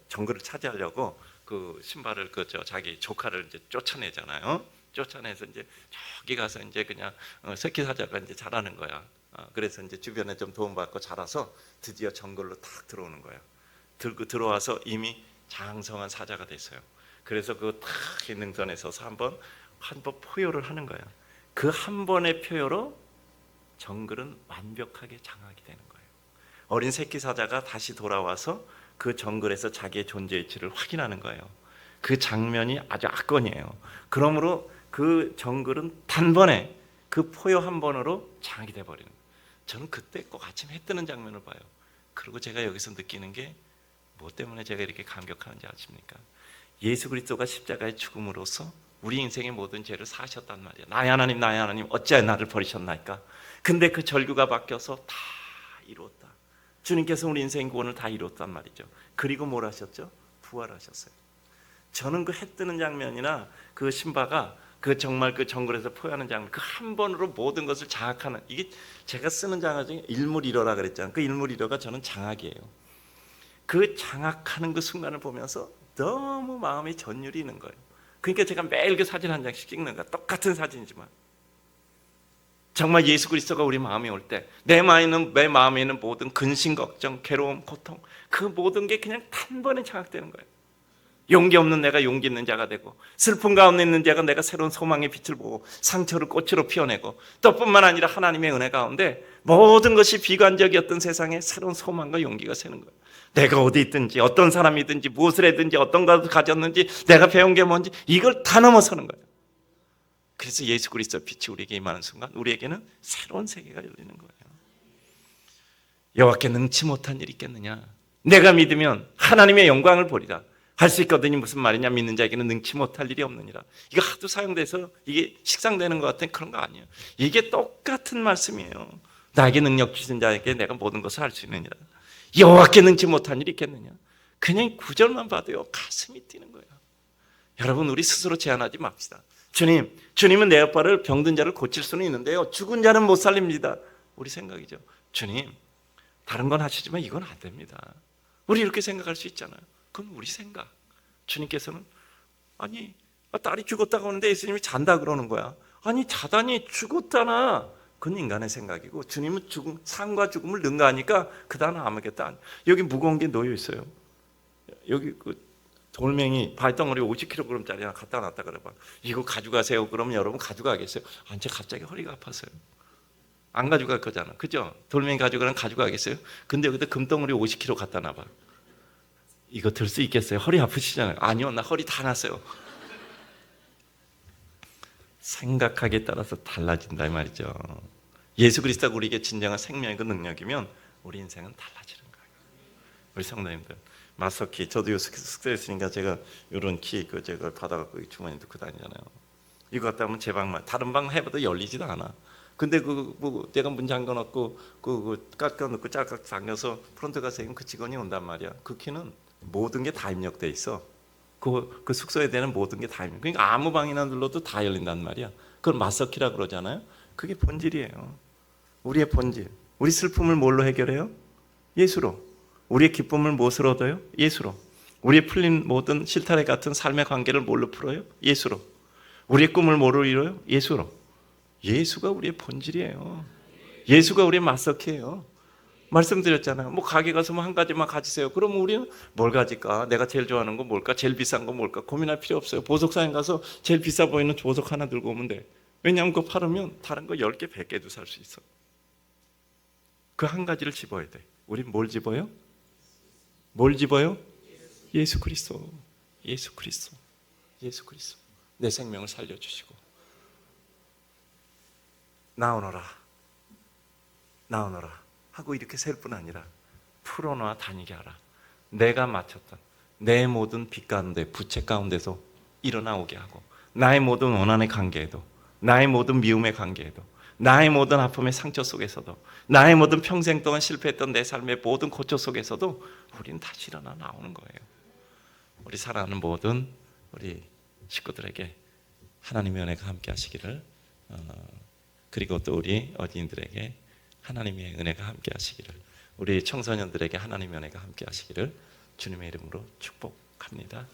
[SPEAKER 1] 정글을 차지하려고 그 신발을 자기 조카를 이제 쫓아내잖아요. 쫓아내서 이제 저기 가서 이제 그냥 새끼 사자가 이제 자라는 거야. 그래서 이제 주변에 좀 도움받고 자라서 드디어 정글로 탁 들어오는 거야. 들어와서 이미 장성한 사자가 됐어요. 그래서 그 탁 있는 선에 서서 한번 포효를 하는 거야. 그 한 번의 표효로 정글은 완벽하게 장악이 되는 거예요. 어린 새끼 사자가 다시 돌아와서 그 정글에서 자기의 존재 위치를 확인하는 거예요. 그 장면이 아주 압권이에요. 그러므로 그 정글은 단번에 그 포효 한 번으로 장악이 돼버리는 거예요. 저는 그때 꼭 아침 해 뜨는 장면을 봐요. 그리고 제가 여기서 느끼는 게 뭐 때문에 제가 이렇게 감격하는지 아십니까? 예수 그리스도가 십자가의 죽음으로써 우리 인생의 모든 죄를 사하셨단 말이에요. 나의 하나님 어찌하여 나를 버리셨나이까? 근데 그 절규가 바뀌어서 다 이루었다. 주님께서 우리 인생 구원을 다 이뤘단 말이죠. 그리고 뭘 하셨죠? 부활하셨어요. 저는 그 해 뜨는 장면이나 그 신바가 그 정말 그 정글에서 포효하는 장면, 그 한 번으로 모든 것을 장악하는, 이게 제가 쓰는 장화 중에 일물일어라 그랬잖아요. 그 일물일어가 저는 장악이에요. 그 장악하는 그 순간을 보면서 너무 마음이 전율이 있는 거예요. 그러니까 제가 매일 그 사진 한 장씩 찍는 거야. 똑같은 사진이지만 정말 예수 그리스도가 우리 마음에 올 때 내 마음에 있는 모든 근심, 걱정, 괴로움, 고통, 그 모든 게 그냥 단번에 장악되는 거예요. 용기 없는 내가 용기 있는 자가 되고, 슬픔 가운데 있는 자가 내가 새로운 소망의 빛을 보고 상처를 꽃으로 피워내고, 또 뿐만 아니라 하나님의 은혜 가운데 모든 것이 비관적이었던 세상에 새로운 소망과 용기가 새는 거예요. 내가 어디 있든지, 어떤 사람이든지, 무엇을 했든지, 어떤 것을 가졌는지, 내가 배운 게 뭔지 이걸 다 넘어서는 거예요. 그래서 예수 그리스도 빛이 우리에게 임하는 순간 우리에게는 새로운 세계가 열리는 거예요. 여호와께 능치 못한 일이 있겠느냐? 내가 믿으면 하나님의 영광을 보리라 할 수 있거든요. 무슨 말이냐? 믿는 자에게는 능치 못할 일이 없느니라. 이거 하도 사용돼서 이게 식상되는 것 같은 그런 거 아니에요. 이게 똑같은 말씀이에요. 나에게 능력 주신 자에게 내가 모든 것을 할 수 있느니라. 여호와께 능치 못한 일이 있겠느냐? 그냥 구절만 봐도요 가슴이 뛰는 거예요. 여러분, 우리 스스로 제한하지 맙시다. 주님은 내 아빠를 병든 자를 고칠 수는 있는데요, 죽은 자는 못 살립니다. 우리 생각이죠. 주님, 다른 건 하시지만 이건 안 됩니다. 우리 이렇게 생각할 수 있잖아요. 그건 우리 생각. 주님께서는 아니, 딸이 죽었다고 하는데 예수님이 잔다 그러는 거야. 아니, 자다니 죽었잖아. 그건 인간의 생각이고, 주님은 삶과 죽음을 능가하니까 그 단어 아무것도 아니에요. 여기 무거운 게 놓여 있어요. 여기 그 돌멩이 발덩어리 50kg짜리 하나 갖다 놨다 그래봐. 이거 가져가세요. 그러면 여러분 가져가겠어요? 아니, 제가 갑자기 허리가 아팠어요. 안 가져갈 거잖아, 그죠? 돌멩이 가져가면 가져가겠어요? 근데 여기다 금덩어리 50kg 갖다 놔봐. 이거 들 수 있겠어요? 허리 아프시잖아요. 아니요, 나 허리 다 났어요. 생각하기에 따라서 달라진다 이 말이죠. 예수 그리스도가 우리에게 진정한 생명이고 능력이면 우리 인생은 달라지는 거예요. 우리 성도님들, 마서키, 저도 요 숙소에 있으니까 제가 이런 키 제가 받아갖고 주머니에 넣고 다니잖아요. 이거 갖다 하면 제 방만, 다른 방 해봐도 열리지도 않아. 근데 내가 문 잠궈놓고 깎아 놓고 짤깍 잠겨서 프론트 가서 그 직원이 온단 말이야. 그 키는 모든 게 다 입력돼 있어. 그 숙소에 되는 모든 게 다 입력. 그러니까 아무 방이나 눌러도 다 열린단 말이야. 그걸 마서키라 그러잖아요. 그게 본질이에요. 우리의 본질. 우리 슬픔을 뭘로 해결해요? 예수로. 우리의 기쁨을 무엇으로 얻어요? 예수로. 우리의 풀린 모든 실타래 같은 삶의 관계를 뭘로 풀어요? 예수로. 우리의 꿈을 뭐로 이뤄요? 예수로. 예수가 우리의 본질이에요. 예수가 우리의 마서키예요. 말씀드렸잖아요. 뭐 가게 가서 뭐 한 가지만 가지세요. 그러면 우리는 뭘 가질까? 내가 제일 좋아하는 거 뭘까? 제일 비싼 거 뭘까? 고민할 필요 없어요. 보석사에 가서 제일 비싸 보이는 보석 하나 들고 오면 돼. 왜냐하면 그거 팔으면 다른 거 10개, 100개도 살 수 있어. 그 한 가지를 집어야 돼. 우린 뭘 집어요? 뭘 집어요? 예수 그리스도. 예수 그리스도. 예수 그리스도. 내 생명을 살려주시고 나오너라 하고 이렇게 셀 뿐 아니라 풀어놔 다니게 하라. 내가 맡겼던 내 모든 빚 가운데, 부채 가운데서 일어나오게 하고, 나의 모든 원한의 관계에도, 나의 모든 미움의 관계에도, 나의 모든 아픔의 상처 속에서도, 나의 모든 평생 동안 실패했던 내 삶의 모든 고초 속에서도 우리는 다시 일어나 나오는 거예요. 우리 사랑하는 모든 우리 식구들에게 하나님의 은혜가 함께 하시기를, 그리고 또 우리 어린이들에게 하나님의 은혜가 함께 하시기를, 우리 청소년들에게 하나님의 은혜가 함께 하시기를 주님의 이름으로 축복합니다.